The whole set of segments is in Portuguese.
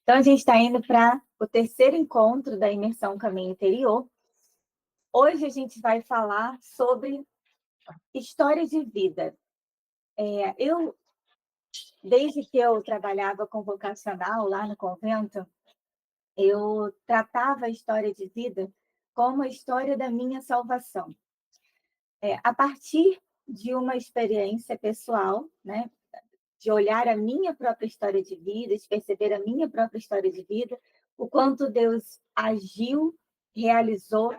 Então, a gente está indo para o terceiro encontro da imersão Caminho Interior. Hoje a gente vai falar sobre história de vida. Desde que eu trabalhava com vocacional lá no convento, eu tratava a história de vida como a história da minha salvação. A partir de uma experiência pessoal, né, de olhar a minha própria história de vida, de perceber a minha própria história de vida, o quanto Deus agiu, realizou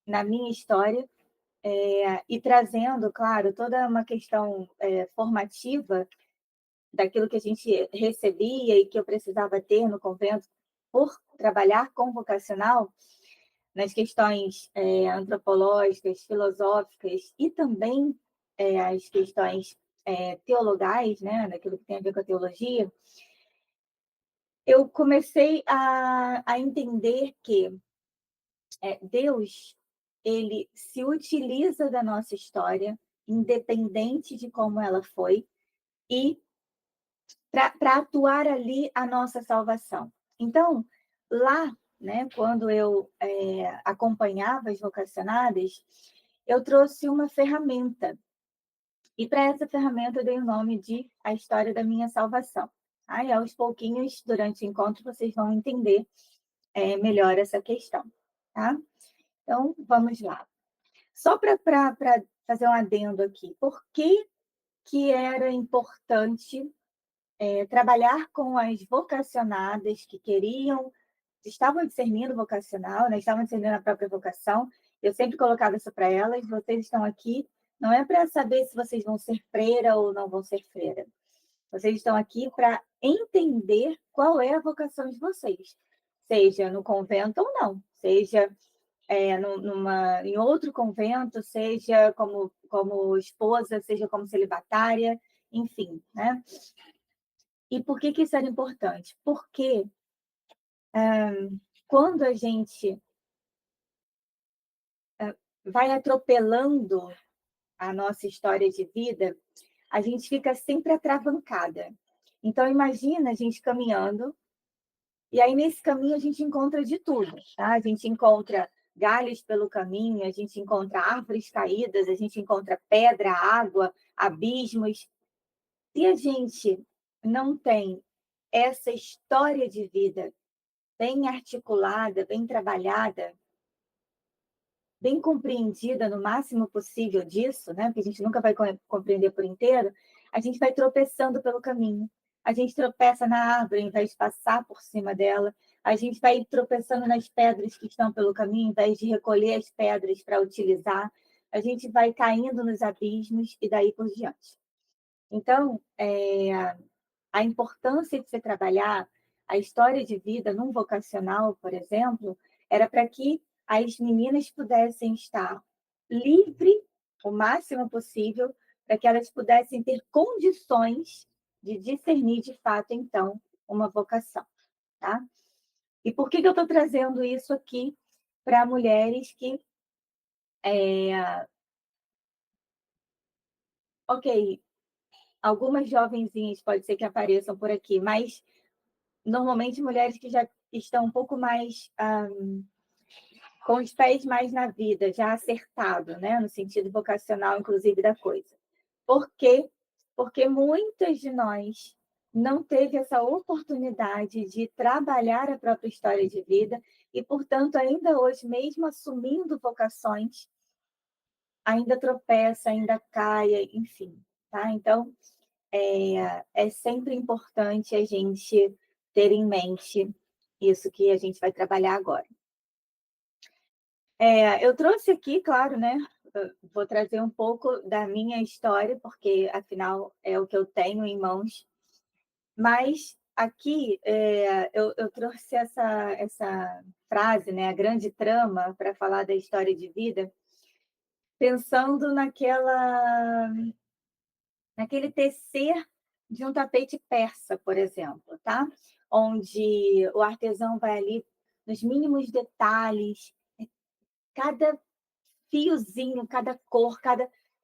na minha história, e trazendo, claro, toda uma questão formativa daquilo que a gente recebia e que eu precisava ter no convento por trabalhar com vocacional, nas questões antropológicas, filosóficas e também as questões teologais, né, daquilo que tem a ver com a teologia, eu comecei a entender que Deus, ele se utiliza da nossa história, independente de como ela foi, e para atuar ali a nossa salvação. Então, lá, né, quando eu acompanhava as vocacionadas, eu trouxe uma ferramenta. E para essa ferramenta eu dei o nome de A História da Minha Salvação. Aí, aos pouquinhos, durante o encontro, vocês vão entender melhor essa questão. Tá? Então, vamos lá. Só para fazer um adendo aqui, por que era importante trabalhar com as vocacionadas que estavam discernindo vocacional, né, estavam discernindo a própria vocação? Eu sempre colocava isso para elas: vocês estão aqui, não é para saber se vocês vão ser freira ou não vão ser freira. Vocês estão aqui para entender qual é a vocação de vocês, seja no convento ou não, seja em outro convento, seja como esposa, seja como celibatária, enfim, né? E por que isso era importante? Porque quando a gente vai atropelando a nossa história de vida, a gente fica sempre atravancada. Então, imagina a gente caminhando, e aí nesse caminho a gente encontra de tudo, tá? A gente encontra galhos pelo caminho, a gente encontra árvores caídas, a gente encontra pedra, água, abismos. Se a gente não tem essa história de vida bem articulada, bem trabalhada, bem compreendida no máximo possível disso, né? Porque a gente nunca vai compreender por inteiro, a gente vai tropeçando pelo caminho. A gente tropeça na árvore em vez de passar por cima dela. A gente vai tropeçando nas pedras que estão pelo caminho, em vez de recolher as pedras para utilizar. A gente vai caindo nos abismos e daí por diante. Então, a importância de se trabalhar a história de vida num vocacional, por exemplo, era para que as meninas pudessem estar livres o máximo possível, para que elas pudessem ter condições de discernir de fato, então, uma vocação. Tá? E por que eu estou trazendo isso aqui para mulheres que, ok, algumas jovenzinhas pode ser que apareçam por aqui, mas normalmente mulheres que já estão um pouco mais com os pés mais na vida, já acertado, né? No sentido vocacional, inclusive, da coisa. Por quê? Porque muitas de nós não teve essa oportunidade de trabalhar a própria história de vida e, portanto, ainda hoje, mesmo assumindo vocações, ainda tropeça, ainda cai, enfim. Tá? Então, é sempre importante a gente ter em mente isso que a gente vai trabalhar agora. Eu trouxe aqui, claro, né? Vou trazer um pouco da minha história, porque afinal é o que eu tenho em mãos. Mas aqui eu trouxe essa frase, né? A grande trama para falar da história de vida, pensando naquele tecer de um tapete persa, por exemplo, tá? Onde o artesão vai ali nos mínimos detalhes, cada fiozinho, cada cor,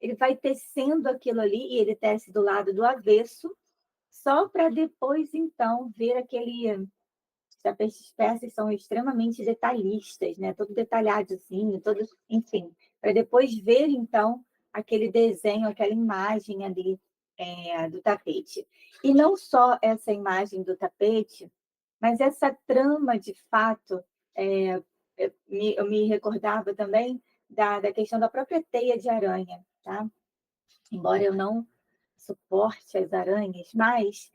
ele vai tecendo aquilo ali e ele tece do lado do avesso, só para depois então ver As peças são extremamente detalhistas, né? Todo detalhadozinho, todo, enfim, para depois ver então aquele desenho, aquela imagem ali do tapete. E não só essa imagem do tapete, mas essa trama de fato, eu me recordava também da questão da própria teia de aranha, tá? Embora eu não suporte as aranhas, mas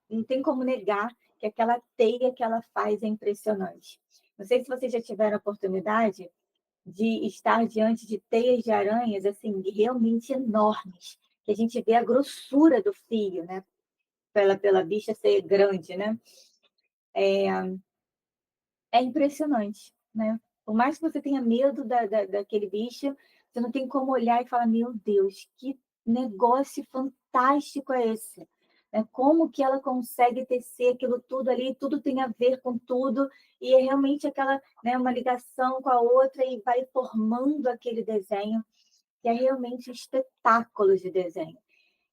não tem como negar que aquela teia que ela faz é impressionante. Não sei se vocês já tiveram a oportunidade de estar diante de teias de aranhas assim realmente enormes, que a gente vê a grossura do fio, né? Pela bicha ser grande, né? É impressionante, né? Por mais que você tenha medo daquele bicho, você não tem como olhar e falar, meu Deus, que negócio fantástico é esse? Como que ela consegue tecer aquilo tudo ali, tudo tem a ver com tudo, e é realmente aquela, né, uma ligação com a outra e vai formando aquele desenho, que é realmente um espetáculo de desenho.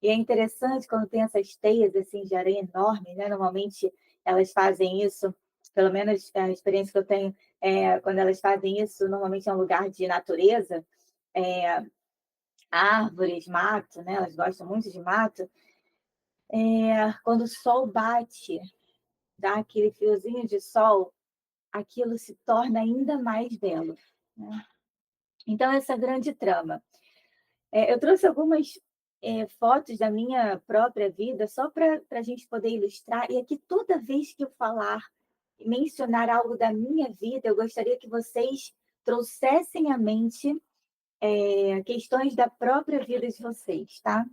E é interessante quando tem essas teias assim, de areia enormes, né? Normalmente elas fazem isso, pelo menos a experiência que eu tenho, quando elas fazem isso, normalmente é um lugar de natureza, é, árvores, mato, né? Elas gostam muito de mato. Quando o sol bate, dá aquele fiozinho de sol, aquilo se torna ainda mais belo, né? Então, essa grande trama. Eu trouxe algumas fotos da minha própria vida, só para a gente poder ilustrar. E aqui, toda vez que eu falar, mencionar algo da minha vida, eu gostaria que vocês trouxessem à mente questões da própria vida de vocês, tá?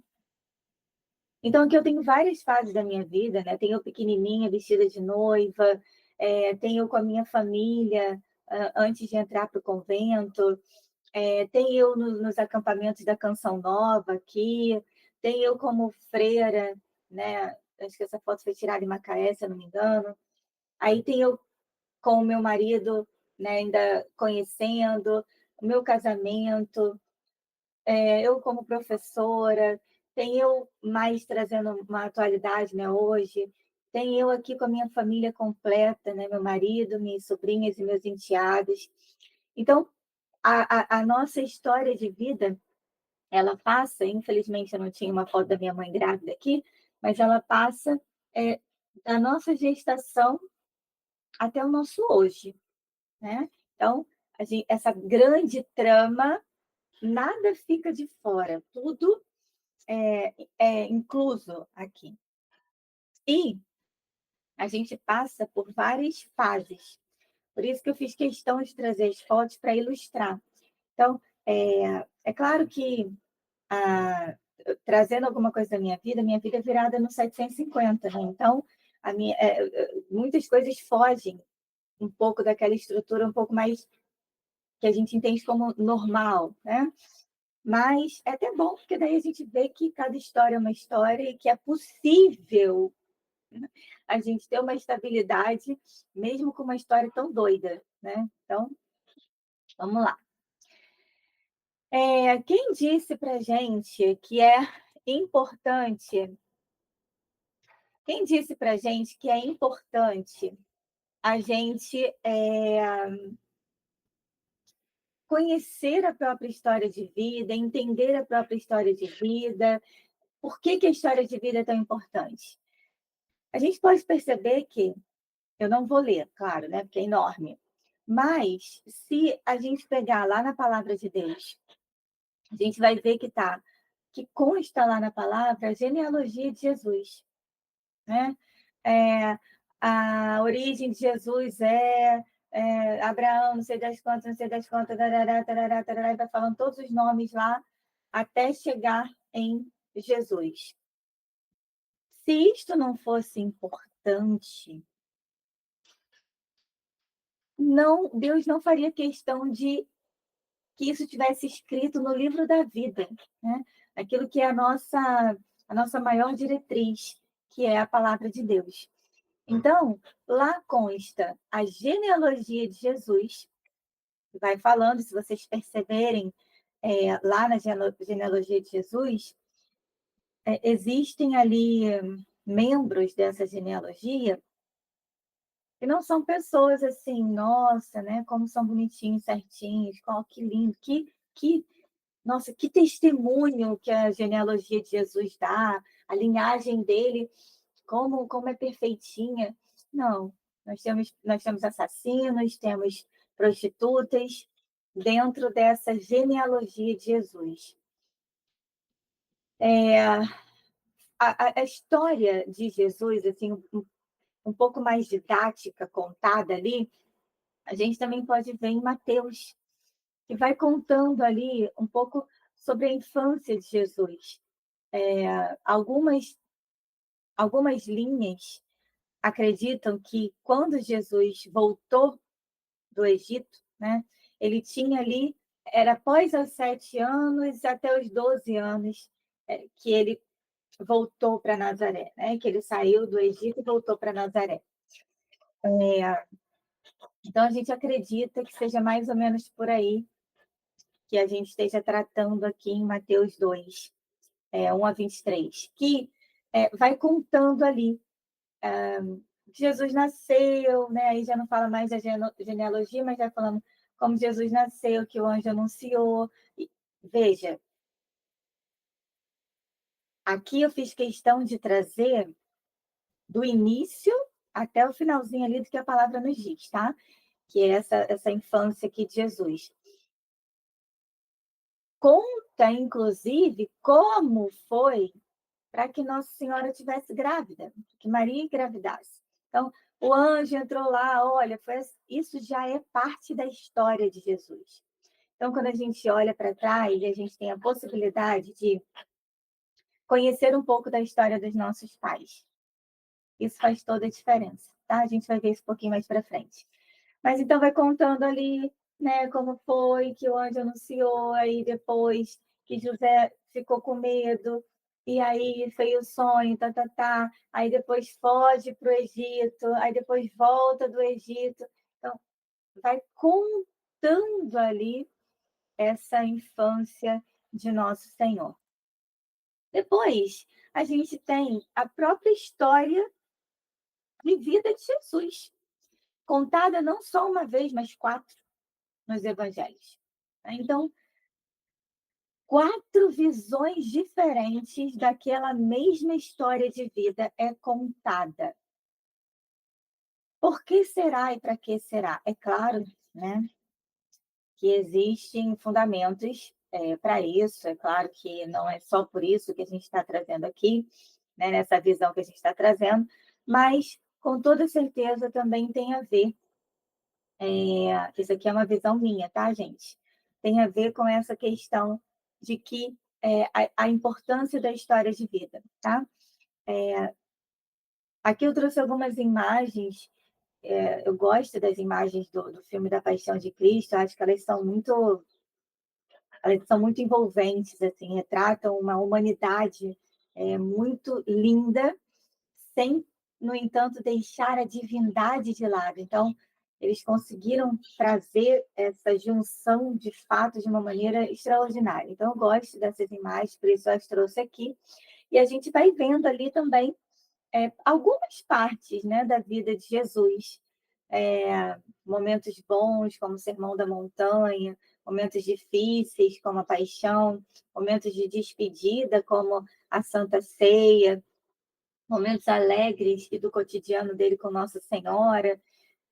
Então, aqui eu tenho várias fases da minha vida, né? Tenho eu pequenininha, vestida de noiva, tenho eu com a minha família, antes de entrar para o convento. Tem eu nos acampamentos da Canção Nova aqui, tem eu como freira, né? Acho que essa foto foi tirada em Macaé, se eu não me engano. Aí tem eu com o meu marido, né, ainda conhecendo, o meu casamento, eu como professora, tem eu mais trazendo uma atualidade, né, hoje, tem eu aqui com a minha família completa, né, meu marido, minhas sobrinhas e meus enteados. Então, a nossa história de vida, ela passa, infelizmente eu não tinha uma foto da minha mãe grávida aqui, mas ela passa é, da nossa gestação até o nosso hoje, né? Então, essa grande trama, nada fica de fora, tudo é incluso aqui. E a gente passa por várias fases, por isso que eu fiz questão de trazer as fotos para ilustrar. Então, é claro que trazendo alguma coisa da minha vida é virada no 750, né? Então, muitas coisas fogem um pouco daquela estrutura um pouco mais que a gente entende como normal, né? Mas é até bom, porque daí a gente vê que cada história é uma história e que é possível, né, a gente ter uma estabilidade mesmo com uma história tão doida, né? Então, vamos lá. Quem disse para gente que é importante Quem disse para a gente que é importante a gente conhecer a própria história de vida, entender a própria história de vida? Por que, que a história de vida é tão importante? A gente pode perceber que, eu não vou ler, claro, né, porque é enorme, mas se a gente pegar lá na palavra de Deus, a gente vai ver que consta lá na palavra a genealogia de Jesus, né? É, a origem de Jesus Abraão, não sei das quantas, não sei das quantas, tarará, tarará, tarará, vai falando todos os nomes lá, até chegar em Jesus. Se isto não fosse importante, Deus não faria questão de que isso tivesse escrito no livro da vida, né? Aquilo que é a nossa maior diretriz, que é a palavra de Deus. Então, lá consta a genealogia de Jesus, vai falando, se vocês perceberem, lá na genealogia de Jesus, existem ali membros dessa genealogia E não são pessoas assim, nossa, né, como são bonitinhos, certinhos, que lindo, nossa, que testemunho que a genealogia de Jesus dá, a linhagem dele, como é perfeitinha. Não, nós temos assassinos, temos prostitutas dentro dessa genealogia de Jesus. A história de Jesus, assim, um pouco mais didática, contada ali, a gente também pode ver em Mateus, que vai contando ali um pouco sobre a infância de Jesus. Algumas linhas acreditam que quando Jesus voltou do Egito, né, ele tinha ali, era após os 7 anos até os 12 anos, que ele voltou para Nazaré, né, que ele saiu do Egito e voltou para Nazaré. Então, a gente acredita que seja mais ou menos por aí que a gente esteja tratando aqui em Mateus 2, 1 a 23, que vai contando ali. Jesus nasceu, né? Aí já não fala mais da genealogia, mas já falando como Jesus nasceu, que o anjo anunciou. E, veja, aqui eu fiz questão de trazer do início até o finalzinho ali do que a palavra nos diz, tá? Que é essa infância aqui de Jesus. Conta, inclusive, como foi para que Nossa Senhora tivesse grávida, que Maria engravidasse. Então, o anjo entrou lá, olha, isso já é parte da história de Jesus. Então, quando a gente olha para trás e a gente tem a possibilidade de conhecer um pouco da história dos nossos pais, isso faz toda a diferença, tá? A gente vai ver isso um pouquinho mais para frente. Mas então vai contando ali, né, como foi que o anjo anunciou, aí depois que José ficou com medo, e aí veio o sonho, aí depois foge para o Egito, aí depois volta do Egito. Então, vai contando ali essa infância de Nosso Senhor. Depois, a gente tem a própria história de vida de Jesus, contada não só uma vez, mas 4 nos evangelhos. Então, 4 visões diferentes daquela mesma história de vida é contada. Por que será e para que será? É claro, né, que existem fundamentos para isso. É claro que não é só por isso que a gente está trazendo aqui, né, nessa visão que a gente está trazendo, mas com toda certeza também tem a ver. Isso aqui é uma visão minha, tá, gente? Tem a ver com essa questão de que a importância da história de vida, tá? Aqui eu trouxe algumas imagens. Eu gosto das imagens do filme da Paixão de Cristo. Acho que elas são muito envolventes, assim, retratam uma humanidade muito linda, sem, no entanto, deixar a divindade de lado. Então, eles conseguiram trazer essa junção de fato de uma maneira extraordinária. Então, eu gosto dessas imagens, por isso eu as trouxe aqui. E a gente vai vendo ali também algumas partes, né, da vida de Jesus. Momentos bons, como o Sermão da Montanha, momentos difíceis, como a Paixão, momentos de despedida, como a Santa Ceia, momentos alegres e do cotidiano dele com Nossa Senhora,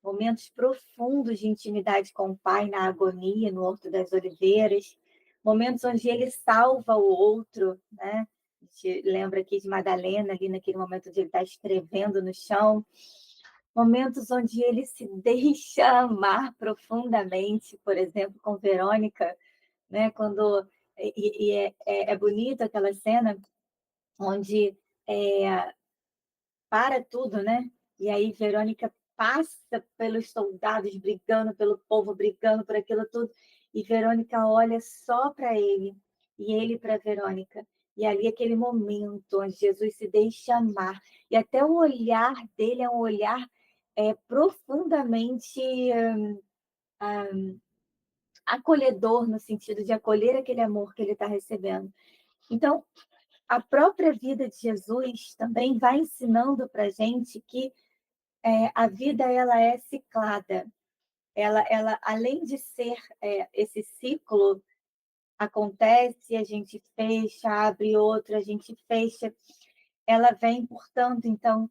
momentos profundos de intimidade com o Pai na agonia, no Horto das Oliveiras, momentos onde ele salva o outro, né? A gente lembra aqui de Madalena, ali naquele momento onde ele está escrevendo no chão, momentos onde ele se deixa amar profundamente, por exemplo, com Verônica, né? É bonito aquela cena onde para tudo, né? E aí Verônica passa pelos soldados brigando, pelo povo brigando por aquilo tudo, e Verônica olha só para ele, e ele para Verônica. E ali aquele momento onde Jesus se deixa amar, e até o olhar dele é um olhar profundamente acolhedor, no sentido de acolher aquele amor que ele está recebendo. Então, a própria vida de Jesus também vai ensinando para a gente que a vida ela é ciclada. Ela além de ser, esse ciclo acontece, a gente fecha, abre outro, a gente fecha, ela vem, portanto, então,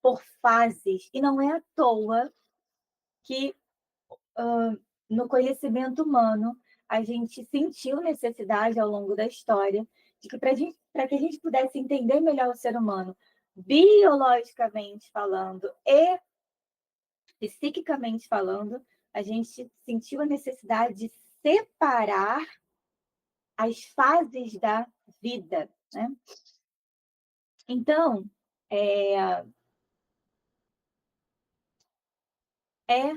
por fases. E não é à toa que, no conhecimento humano, a gente sentiu necessidade ao longo da história de que para que a gente pudesse entender melhor o ser humano, biologicamente falando e psiquicamente falando, a gente sentiu a necessidade de separar as fases da vida, né? Então, é, é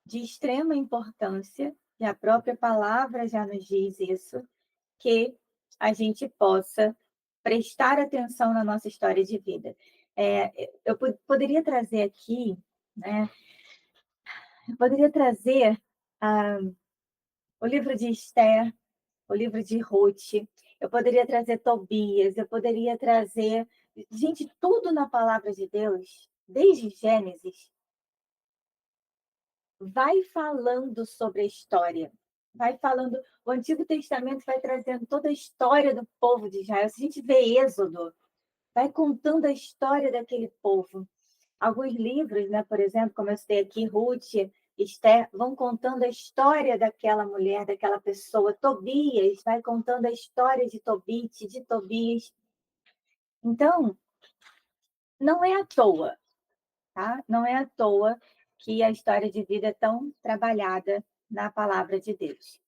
de extrema importância, e a própria palavra já nos diz isso, que a gente possa prestar atenção na nossa história de vida. Eu poderia trazer aqui, né? Eu poderia trazer ah, o livro de Esther, o livro de Ruth, eu poderia trazer Tobias, eu poderia trazer. Gente, tudo na palavra de Deus, desde Gênesis, vai falando sobre a história. Vai falando. O Antigo Testamento vai trazendo toda a história do povo de Israel. Se a gente vê Êxodo, vai contando a história daquele povo. Alguns livros, né, por exemplo, como eu citei aqui, Ruth, Esther, vão contando a história daquela mulher, daquela pessoa. Tobias vai contando a história de Tobit, de Tobias. Então, não é à toa, tá? Não é à toa que a história de vida é tão trabalhada na palavra de Deus.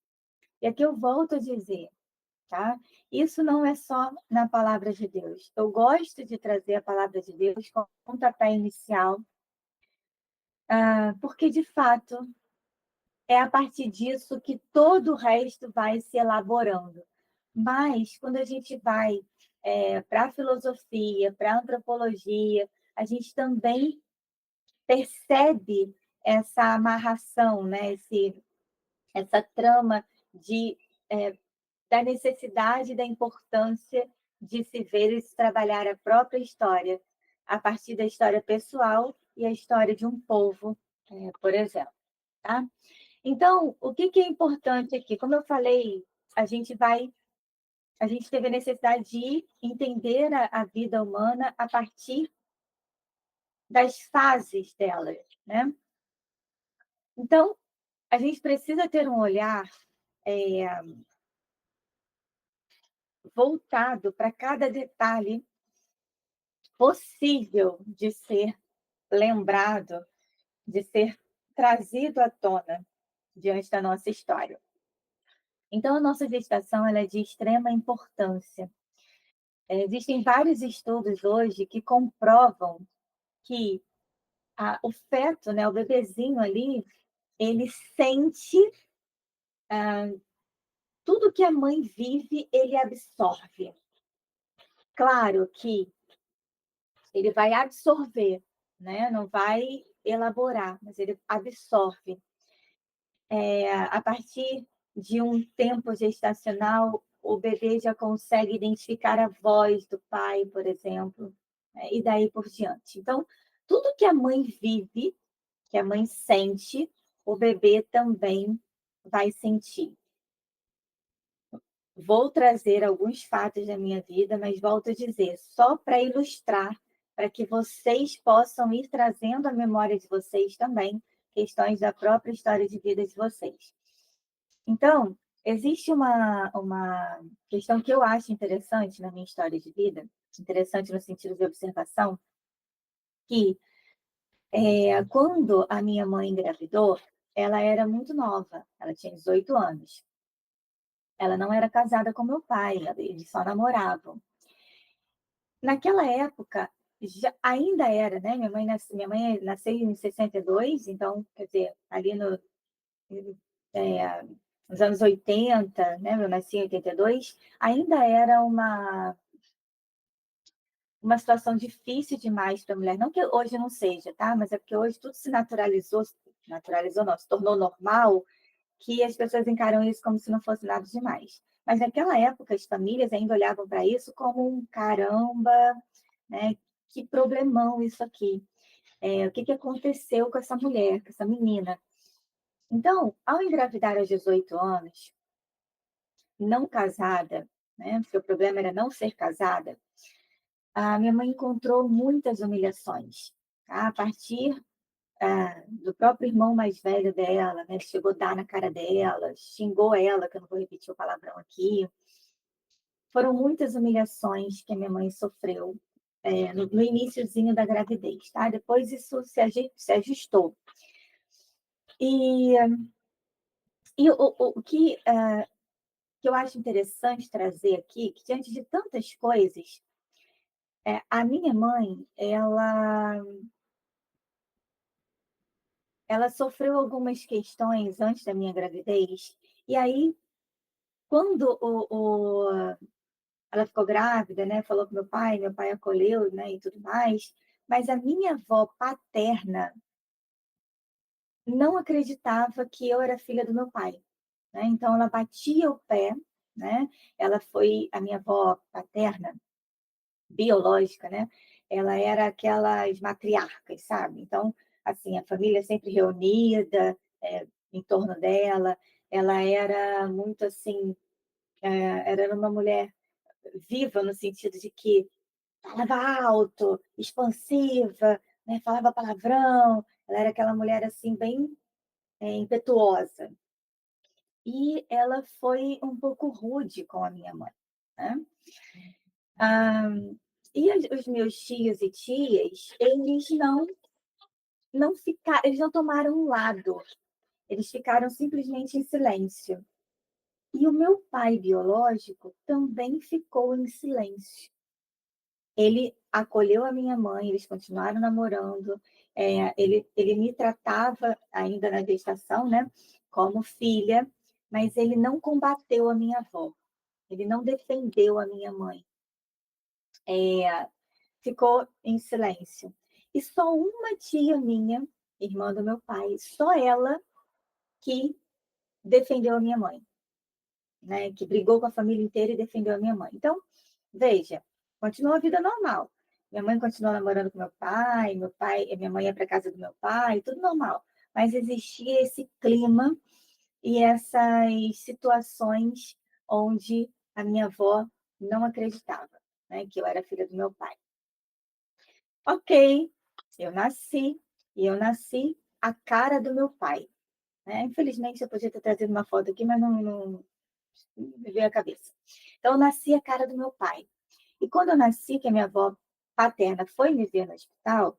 E aqui eu volto a dizer, tá? Isso não é só na palavra de Deus. Eu gosto de trazer a palavra de Deus como pontapé inicial, porque, de fato, é a partir disso que todo o resto vai se elaborando. Mas, quando a gente vai para a filosofia, para a antropologia, a gente também percebe essa amarração, né? Essa trama de, da necessidade e da importância de se ver e se trabalhar a própria história, a partir da história pessoal e a história de um povo, por exemplo. Tá? Então, o que é importante aqui? Como eu falei, a gente vai, a gente teve a necessidade de entender a vida humana a partir das fases delas, né? Então, a gente precisa ter um olhar é, voltado para cada detalhe possível de ser lembrado, de ser trazido à tona diante da nossa história. Então, a nossa gestação ela é de extrema importância. Existem vários estudos hoje que comprovam que o feto, né, o bebezinho ali, ele sente tudo que a mãe vive, ele absorve. Claro que ele vai absorver, né? Não vai elaborar, mas ele absorve. A partir de um tempo gestacional, o bebê já consegue identificar a voz do pai, por exemplo, né? E daí por diante. Então, tudo que a mãe vive, que a mãe sente, o bebê também vai sentir. Vou trazer alguns fatos da minha vida, mas volto a dizer, só para ilustrar, para que vocês possam ir trazendo à memória de vocês também questões da própria história de vida de vocês. Então, existe uma questão que eu acho interessante na minha história de vida, interessante no sentido de observação, que quando a minha mãe engravidou, ela era muito nova, ela tinha 18 anos. Ela não era casada com meu pai, eles só namoravam. Naquela época, ainda era, né? Minha mãe nasceu em 62, então, quer dizer, ali é, nos anos 80, né? Eu nasci em 82, ainda era uma situação difícil demais para a mulher. Não que hoje não seja, tá? Mas é porque hoje tudo se naturalizou não, se tornou normal, que as pessoas encaram isso como se não fosse nada demais. Mas naquela época, as famílias ainda olhavam para isso como um caramba, né? Que problemão isso aqui. o que que aconteceu com essa mulher, com essa menina. Então, ao engravidar aos 18 anos, não casada, né, porque o problema era não ser casada, a minha mãe encontrou muitas humilhações, tá, a partir, do próprio irmão mais velho dela, né, chegou a dar na cara dela, xingou ela, que eu não vou repetir o palavrão aqui. Foram muitas humilhações que a minha mãe sofreu, no iniciozinho da gravidez, tá, depois isso se ajustou. E o que eu acho interessante trazer aqui, que diante de tantas coisas, a minha mãe, ela sofreu algumas questões antes da minha gravidez, e aí quando ela ficou grávida, né, falou com meu pai acolheu, né, e tudo mais, mas a minha avó paterna não acreditava que eu era filha do meu pai, né, então ela batia o pé, né, ela foi a minha avó paterna, biológica, né, ela era aquelas matriarcas, sabe. Então, assim, a família sempre reunida, em torno dela, ela era muito assim, era uma mulher viva no sentido de que falava alto, expansiva, né, falava palavrão, ela era aquela mulher, assim, bem, impetuosa. E ela foi um pouco rude com a minha mãe, né. Ah, e os meus tios e tias, eles não tomaram um lado, eles ficaram simplesmente em silêncio. E o meu pai biológico também ficou em silêncio. Ele acolheu a minha mãe, eles continuaram namorando, ele me tratava ainda na gestação, né, como filha, mas ele não combateu a minha avó, ele não defendeu a minha mãe, ficou em silêncio. E só uma tia minha, irmã do meu pai, só ela que defendeu a minha mãe, né, que brigou com a família inteira e defendeu a minha mãe. Então, veja, continua a vida normal. Minha mãe continuou namorando com meu pai minha mãe ia para casa do meu pai, tudo normal. Mas existia esse clima e essas situações onde a minha avó não acreditava, né, que eu era filha do meu pai. Ok, eu nasci, e eu nasci a cara do meu pai, né. Infelizmente eu podia ter trazido uma foto aqui, mas não me veio à cabeça. Então eu nasci a cara do meu pai. E quando eu nasci, que a minha avó paterna foi me ver no hospital,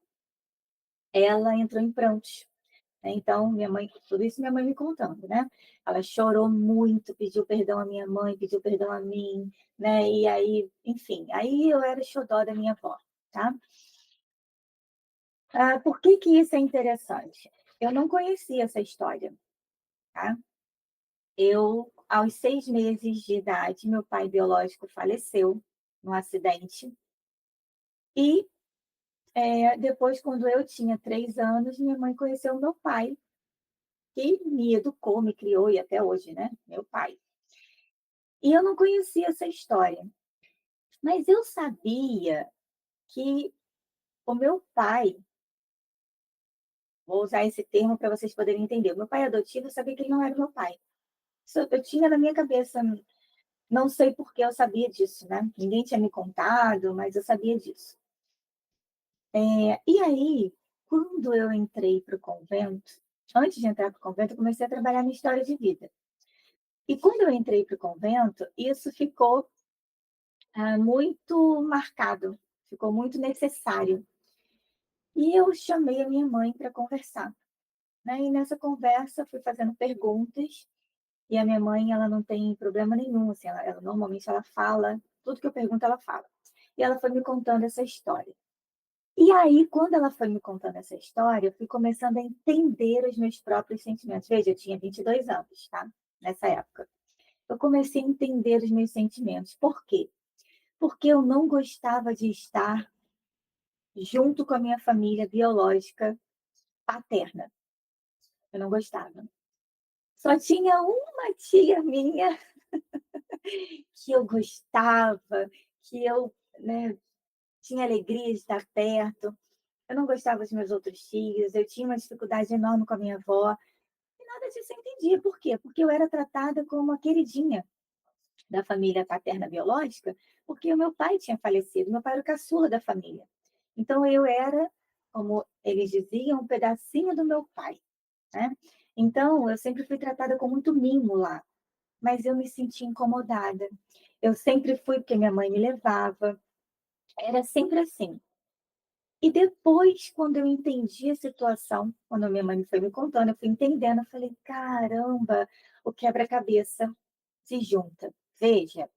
ela entrou em prantos, né, então minha mãe tudo isso minha mãe me contando, né. Ela chorou muito, pediu perdão à minha mãe, pediu perdão a mim, né, e aí, enfim, aí eu era o xodó da minha avó, tá. Por que que isso é interessante? Eu não conhecia essa história, tá. Aos 6 meses de idade, meu pai biológico faleceu num acidente e, depois, quando eu tinha 3 anos, minha mãe conheceu meu pai, que me educou, me criou e até hoje, né, meu pai. E eu não conhecia essa história, mas eu sabia que o meu pai, vou usar esse termo para vocês poderem entender, o meu pai adotivo, eu sabia que ele não era meu pai. Isso eu tinha na minha cabeça, não sei por que eu sabia disso, né, ninguém tinha me contado, mas eu sabia disso. E aí, quando eu entrei para o convento, antes de entrar para o convento, eu comecei a trabalhar na história de vida. E quando eu entrei para o convento, isso ficou, muito marcado, ficou muito necessário. E eu chamei a minha mãe para conversar, né, e nessa conversa fui fazendo perguntas, e a minha mãe ela não tem problema nenhum, assim, ela normalmente ela fala, tudo que eu pergunto ela fala. E ela foi me contando essa história. E aí, quando ela foi me contando essa história, eu fui começando a entender os meus próprios sentimentos. Veja, eu tinha 22 anos, tá? Nessa época. Eu comecei a entender os meus sentimentos. Por quê? Porque eu não gostava de estar junto com a minha família biológica paterna. Eu não gostava. Só tinha uma tia minha que eu gostava, que eu, né, tinha alegria de estar perto. eu não gostava dos meus outros tios, eu tinha uma dificuldade enorme com a minha avó, e nada disso eu entendia. Por quê? Porque eu era tratada como a queridinha da família paterna biológica, porque o meu pai tinha falecido, meu pai era o caçula da família. Então eu era, como eles diziam, um pedacinho do meu pai, né. Então eu sempre fui tratada com muito mimo lá, mas eu me sentia incomodada. Eu sempre fui porque minha mãe me levava, era sempre assim. E depois, quando eu entendi a situação, quando a minha mãe foi me contando, eu fui entendendo, eu falei: "Caramba, o quebra-cabeça se junta". Veja,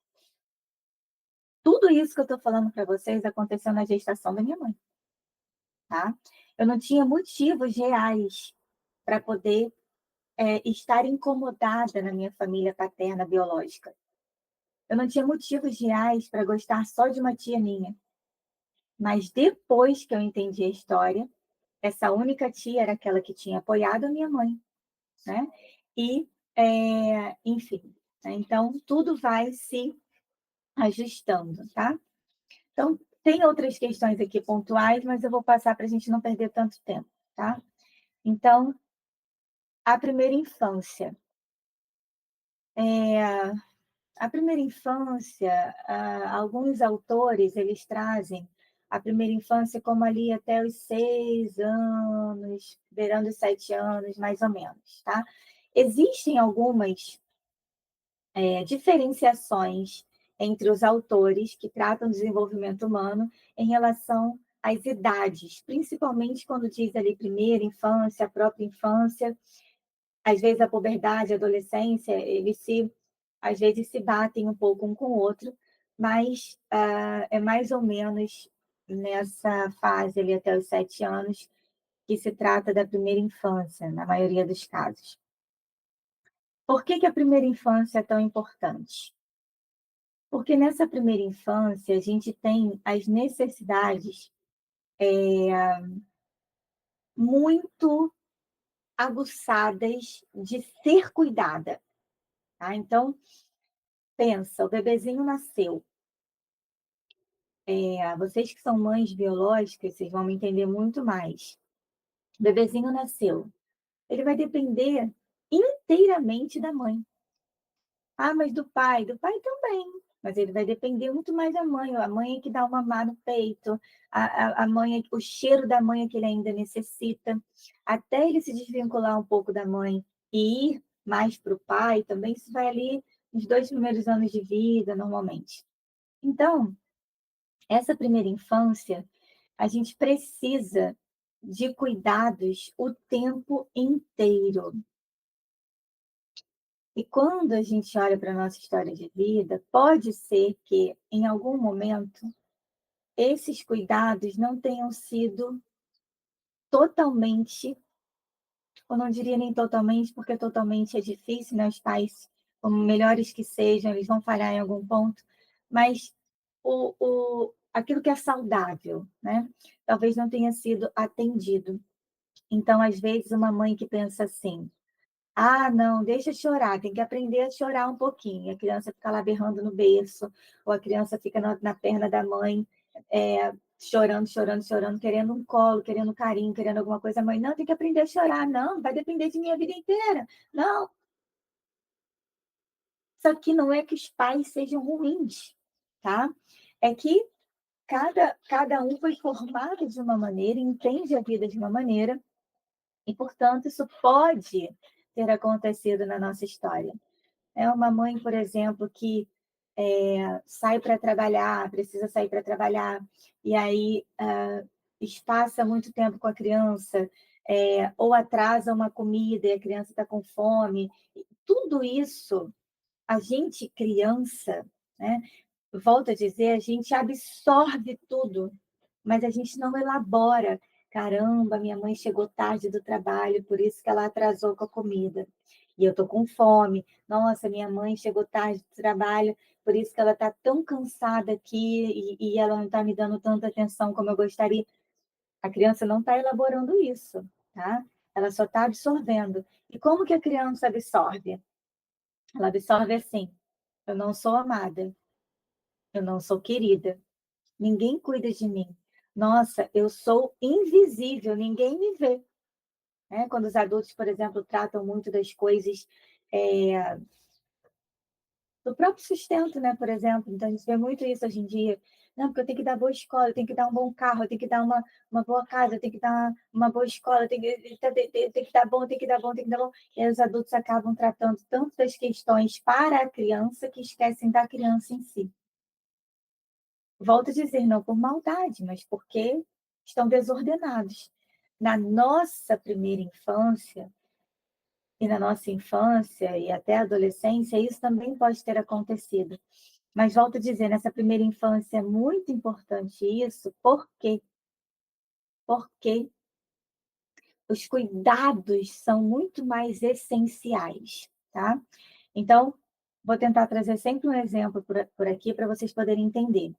tudo isso que eu estou falando para vocês aconteceu na gestação da minha mãe, tá. Eu não tinha motivos reais para poder, estar incomodada na minha família paterna biológica. Eu não tinha motivos reais para gostar só de uma tia minha, mas depois que eu entendi a história, essa única tia era aquela que tinha apoiado a minha mãe, né, e, enfim, né, então tudo vai se ajustando, tá. Então, tem outras questões aqui pontuais, mas eu vou passar para a gente não perder tanto tempo, tá. Então, a primeira infância. Eh, a primeira infância, alguns autores, eles trazem a primeira infância como ali até os 6 anos, beirando os 7 anos, mais ou menos, tá. Existem algumas, diferenciações entre os autores que tratam do desenvolvimento humano em relação às idades, principalmente quando diz ali primeira infância, a própria infância, às vezes a puberdade, a adolescência, eles se às vezes se batem um pouco um com o outro, mas, é mais ou menos nessa fase ali até os 7 anos que se trata da primeira infância, na maioria dos casos. Por que que a primeira infância é tão importante? Porque nessa primeira infância a gente tem as necessidades, muito aguçadas de ser cuidada, tá. Então, pensa, o bebezinho nasceu, vocês que são mães biológicas, vocês vão me entender muito mais. O bebezinho nasceu, ele vai depender inteiramente da mãe. Ah, mas do pai também, mas ele vai depender muito mais da mãe, a mãe é que dá o mamar no peito, a mãe o cheiro da mãe é que ele ainda necessita, até ele se desvincular um pouco da mãe e ir mais para o pai, também isso vai ali nos 2 primeiros anos de vida, normalmente. Então, essa primeira infância, a gente precisa de cuidados o tempo inteiro. E quando a gente olha para a nossa história de vida, pode ser que, em algum momento, esses cuidados não tenham sido totalmente, eu não diria nem totalmente, porque totalmente é difícil, né? Os pais, por melhores que sejam, eles vão falhar em algum ponto, mas aquilo que é saudável, né? Talvez não tenha sido atendido. Então, às vezes, uma mãe que pensa assim: ah, não, deixa chorar, tem que aprender a chorar um pouquinho. A criança fica lá berrando no berço, ou a criança fica na perna da mãe, chorando, chorando, chorando, querendo um colo, querendo um carinho, querendo alguma coisa. A mãe, não, tem que aprender a chorar. Não, vai depender de mim a vida inteira. Não, isso aqui não é que os pais sejam ruins, tá? É que cada um foi formado de uma maneira, entende a vida de uma maneira, e, portanto, isso pode ter acontecido na nossa história. É uma mãe, por exemplo, que, sai para trabalhar, precisa sair para trabalhar, e aí, passa muito tempo com a criança, ou atrasa uma comida e a criança está com fome. E tudo isso, a gente criança, né, volto a dizer, a gente absorve tudo, mas a gente não elabora. "Caramba, minha mãe chegou tarde do trabalho, por isso que ela atrasou com a comida. E eu tô com fome. Nossa, minha mãe chegou tarde do trabalho, por isso que ela tá tão cansada aqui e ela não está me dando tanta atenção como eu gostaria". A criança não está elaborando isso, tá? Ela só está absorvendo. E como que a criança absorve? Ela absorve assim: "Eu não sou amada, eu não sou querida, ninguém cuida de mim. Nossa, eu sou invisível, ninguém me vê, né. Quando os adultos, por exemplo, tratam muito das coisas, eh, do próprio sustento, né, por exemplo, então a gente vê muito isso hoje em dia. "Não, porque eu tenho que dar boa escola, eu tenho que dar um bom carro, eu tenho que dar uma boa casa, eu tenho que dar uma boa escola, eu tenho que tem que dar bom, tem que dar bom, tem que dar bom". E aí os adultos acabam tratando tanto das questões para a criança, que esquecem da criança em si. Volto a dizer, não por maldade, mas porque estão desordenados. Na nossa primeira infância, e na nossa infância e até a adolescência, isso também pode ter acontecido. Mas volto a dizer, nessa primeira infância é muito importante isso, porque os cuidados são muito mais essenciais, tá? Então, vou tentar trazer sempre um exemplo por aqui para vocês poderem entender.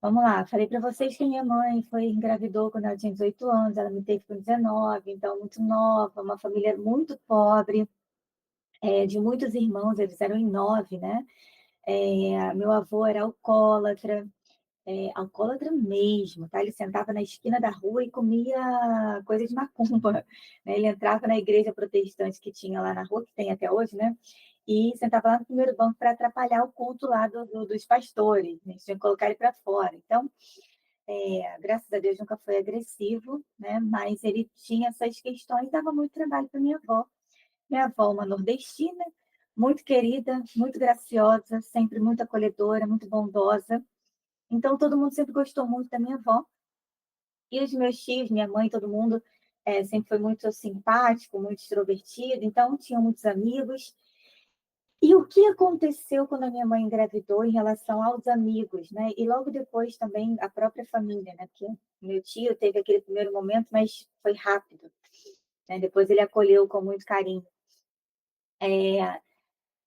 Vamos lá, falei para vocês que minha mãe foi engravidou quando ela tinha 18 anos, ela me teve com 19, então muito nova, uma família muito pobre, de muitos irmãos, eles eram em 9, né. Meu avô era alcoólatra, alcoólatra mesmo, tá, ele sentava na esquina da rua e comia coisa de macumba, né, ele entrava na igreja protestante que tinha lá na rua, que tem até hoje, né, e sentava lá no primeiro banco para atrapalhar o culto lá dos pastores, né, eles tinham que colocar ele para fora. Então, graças a Deus nunca foi agressivo, né, mas ele tinha essas questões, dava muito trabalho para minha avó. Minha avó, uma nordestina, muito querida, muito graciosa, sempre muito acolhedora, muito bondosa. Então todo mundo sempre gostou muito da minha avó. E os meus tios, minha mãe, todo mundo, sempre foi muito simpático, muito extrovertido, então tinham muitos amigos. E o que aconteceu quando a minha mãe engravidou em relação aos amigos, né, e logo depois também a própria família, né, porque meu tio teve aquele primeiro momento, mas foi rápido, né, depois ele acolheu com muito carinho.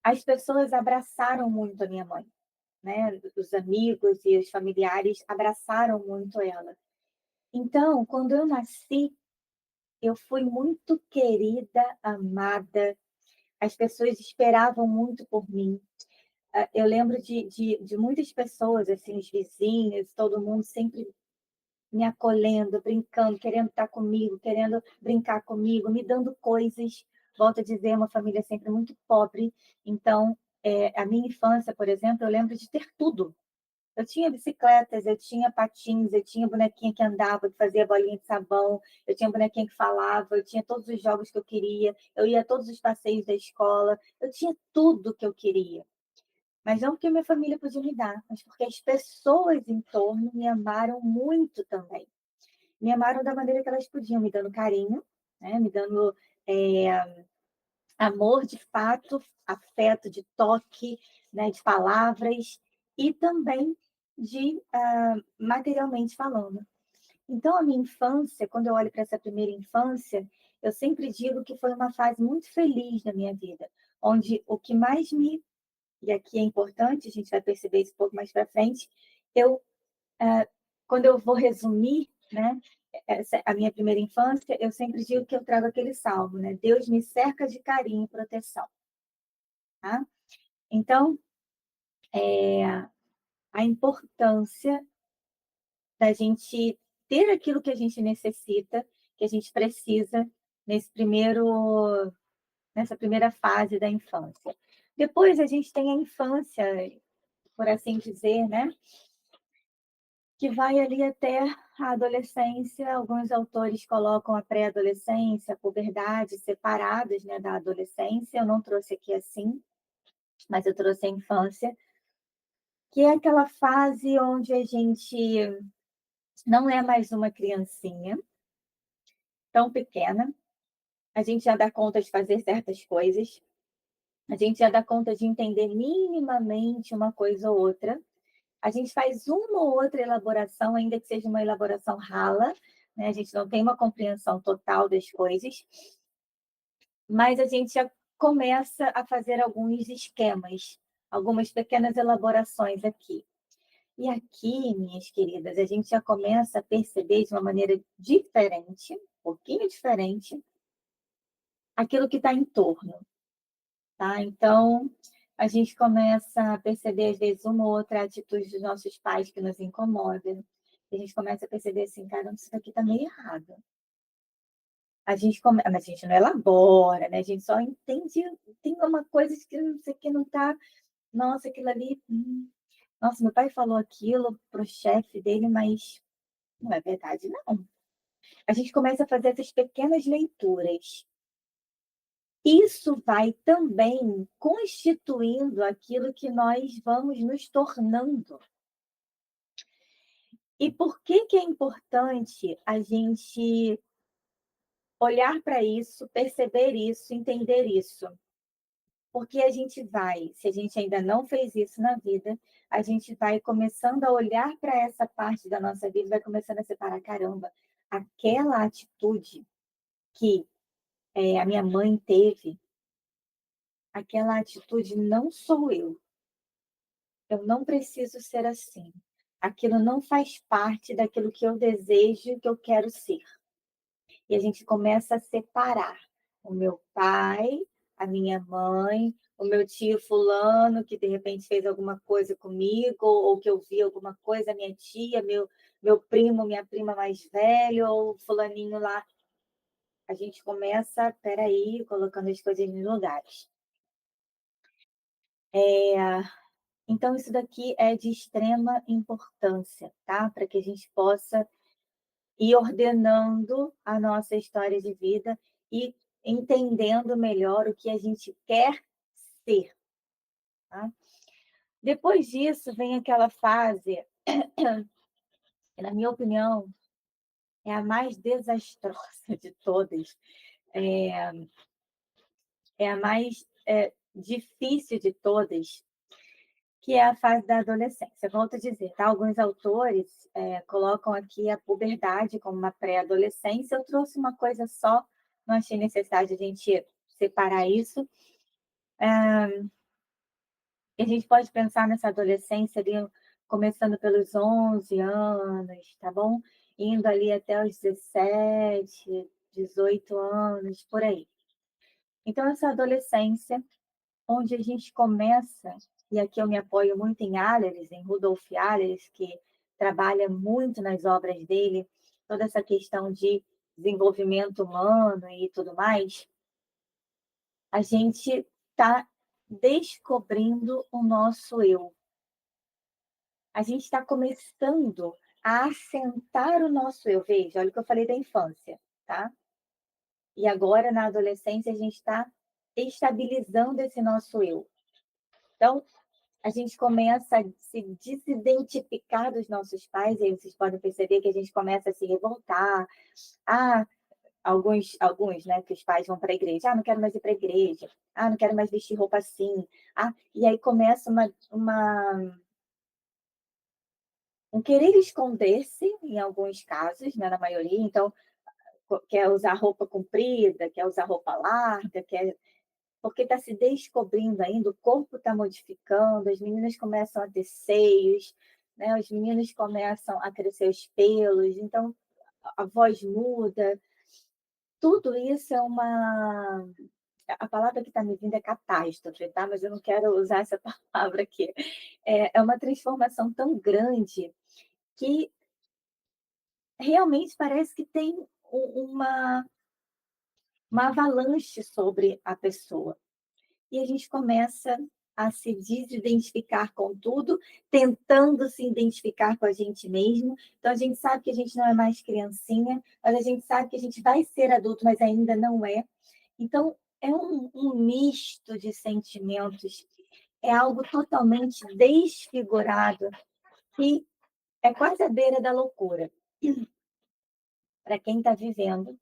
As pessoas abraçaram muito a minha mãe, né, os amigos e os familiares abraçaram muito ela. Então, quando eu nasci, eu fui muito querida, amada, as pessoas esperavam muito por mim. Eu lembro de muitas pessoas, assim, os vizinhos, todo mundo sempre me acolhendo, brincando, querendo estar comigo, querendo brincar comigo, me dando coisas. Volto a dizer, uma família sempre muito pobre, então, a minha infância, por exemplo, eu lembro de ter tudo. Eu tinha bicicletas, eu tinha patins, eu tinha bonequinha que andava, que fazia bolinha de sabão, eu tinha bonequinha que falava, eu tinha todos os jogos que eu queria, eu ia a todos os passeios da escola, eu tinha tudo que eu queria. Mas não porque minha família podia me dar, mas porque as pessoas em torno me amaram muito também. Me amaram da maneira que elas podiam, me dando carinho, né, me dando, amor de fato, afeto de toque, né, de palavras e também materialmente falando. Então a minha infância, quando eu olho para essa primeira infância, eu sempre digo que foi uma fase muito feliz da minha vida, onde o que mais me e aqui é importante, a gente vai perceber isso um pouco mais para frente, eu ah, quando eu vou resumir, né, essa a minha primeira infância, eu sempre digo que eu trago aquele salmo, né: "Deus me cerca de carinho e proteção", tá. Então, a importância da gente ter aquilo que a gente necessita, que a gente precisa nesse primeiro nessa primeira fase da infância. Depois a gente tem a infância, por assim dizer, né, que vai ali até a adolescência. Alguns autores colocam a pré-adolescência, a puberdade separadas, né, da adolescência. Eu não trouxe aqui assim, mas eu trouxe a infância, que é aquela fase onde a gente não é mais uma criancinha tão pequena, a gente já dá conta de fazer certas coisas, a gente já dá conta de entender minimamente uma coisa ou outra. A gente faz uma ou outra elaboração, ainda que seja uma elaboração rala, né, a gente não tem uma compreensão total das coisas, mas a gente já começa a fazer alguns esquemas, algumas pequenas elaborações aqui. E aqui, minhas queridas, a gente já começa a perceber de uma maneira diferente, um pouquinho diferente, aquilo que está em torno, tá. Então, a gente começa a perceber, às vezes, uma ou outra atitude dos nossos pais que nos incomoda. a gente começa a perceber assim: "Caramba, isso daqui tá meio errado". Mas a gente não elabora, né, a gente só entende, tem uma coisa que não sei, que não tá, nossa, aquilo ali, nossa, meu pai falou aquilo para o chefe dele, mas não é verdade não. A gente começa a fazer essas pequenas leituras. Isso vai também constituindo aquilo que nós vamos nos tornando. E por que que é importante a gente olhar para isso, perceber isso, entender isso? Porque a gente vai, se a gente ainda não fez isso na vida, a gente vai começando a olhar para essa parte da nossa vida, vai começando a separar: "Caramba, aquela atitude que, a minha mãe teve, aquela atitude não sou eu. Eu não preciso ser assim. Aquilo não faz parte daquilo que eu desejo, que eu quero ser". E a gente começa a separar o meu pai, a minha mãe, o meu tio fulano, que de repente fez alguma coisa comigo, ou que eu vi alguma coisa, minha tia, meu primo, minha prima mais velha, ou fulaninho lá. A gente começa, espera aí, colocando as coisas nos lugares. Então isso daqui é de extrema importância, tá, para que a gente possa ir ordenando a nossa história de vida e entendendo melhor o que a gente quer ser, tá. Depois disso vem aquela fase, que na minha opinião é a mais desastrosa de todas, é é a mais, difícil de todas, que é a fase da adolescência. Volto a dizer, tá, alguns autores, colocam aqui a puberdade como uma pré-adolescência, eu trouxe uma coisa só, não achei necessário a gente separar isso. E a gente pode pensar nessa adolescência ali, começando pelos 11 anos, tá bom? Indo ali até os 17, 18 anos, por aí. Então essa adolescência, onde a gente começa, e aqui eu me apoio muito em Allers, em Rudolf Allers, que trabalha muito nas obras dele, toda essa questão de desenvolvimento humano e tudo mais, a gente está descobrindo o nosso eu. A gente está começando a assentar o nosso eu. Veja, olha o que eu falei da infância, tá? E agora, na adolescência, a gente está estabilizando esse nosso eu. Então, a gente começa a se desidentificar dos nossos pais, e aí vocês podem perceber que a gente começa a se revoltar. Ah, alguns, né, que os pais vão para a igreja. Ah, não quero mais ir para a igreja. Ah, não quero mais vestir roupa assim. Ah, e aí começa um querer esconder-se, em alguns casos, né, na maioria. Então, quer usar roupa comprida, quer usar roupa larga, quer, porque está se descobrindo ainda, o corpo está modificando, as meninas começam a ter seios, né, os meninos começam a crescer os pelos, então a voz muda. Tudo isso é uma, a palavra que está me vindo é catástrofe, tá? Mas eu não quero usar essa palavra aqui. É uma transformação tão grande que realmente parece que tem uma avalanche sobre a pessoa. E a gente começa a se desidentificar com tudo, tentando se identificar com a gente mesmo. Então a gente sabe que a gente não é mais criancinha, mas a gente sabe que a gente vai ser adulto, mas ainda não é. Então é um misto de sentimentos, é algo totalmente desfigurado, que é quase à beira da loucura, para quem está vivendo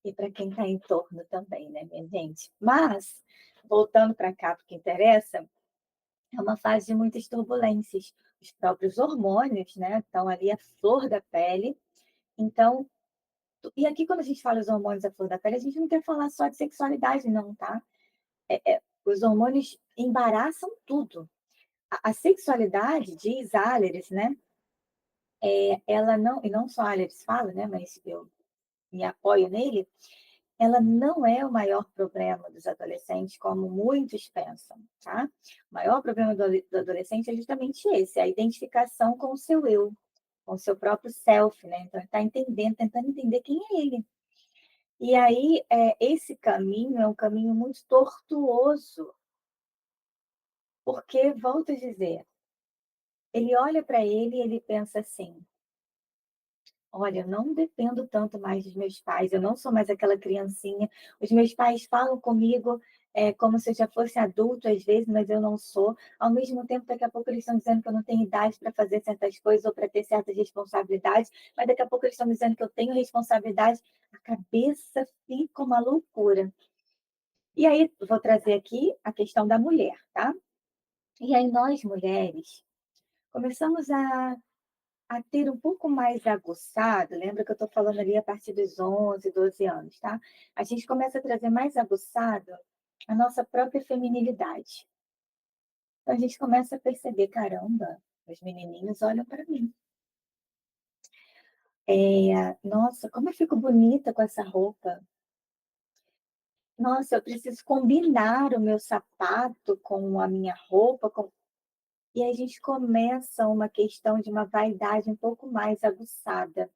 e para quem está em torno também, né, minha gente? Mas, voltando para cá, porque interessa, é uma fase de muitas turbulências. Os próprios hormônios, né, estão ali à flor da pele. Então, e aqui quando a gente fala os hormônios à flor da pele, a gente não quer falar só de sexualidade, não, tá? Os hormônios embaraçam tudo. A sexualidade, diz Ahleres, né, ela não, e não só Ahleres fala, né, mas eu me apoio nele, ela não é o maior problema dos adolescentes, como muitos pensam, tá? O maior problema do adolescente é justamente esse, a identificação com o seu eu. com o seu próprio self, né, então ele está entendendo, tentando entender quem é ele. E aí, esse caminho é um caminho muito tortuoso, porque, volto a dizer, ele olha para ele e ele pensa assim: "Olha, eu não dependo tanto mais dos meus pais, eu não sou mais aquela criancinha, os meus pais falam comigo, como se eu já fosse adulto às vezes, mas eu não sou. Ao mesmo tempo, daqui a pouco eles estão dizendo que eu não tenho idade para fazer certas coisas ou para ter certas responsabilidades, mas daqui a pouco eles estão dizendo que eu tenho responsabilidade", a cabeça fica uma loucura. E aí, vou trazer aqui a questão da mulher, tá? E aí nós mulheres começamos a ter um pouco mais aguçado, lembra que eu estou falando ali a partir dos 11, 12 anos, tá? A gente começa a trazer mais aguçado a nossa própria feminilidade. Então a gente começa a perceber: "Caramba, os menininhos olham para mim. Nossa, como eu fico bonita com essa roupa. Nossa, eu preciso combinar o meu sapato com a minha roupa, com". E aí a gente começa uma questão de uma vaidade um pouco mais aguçada,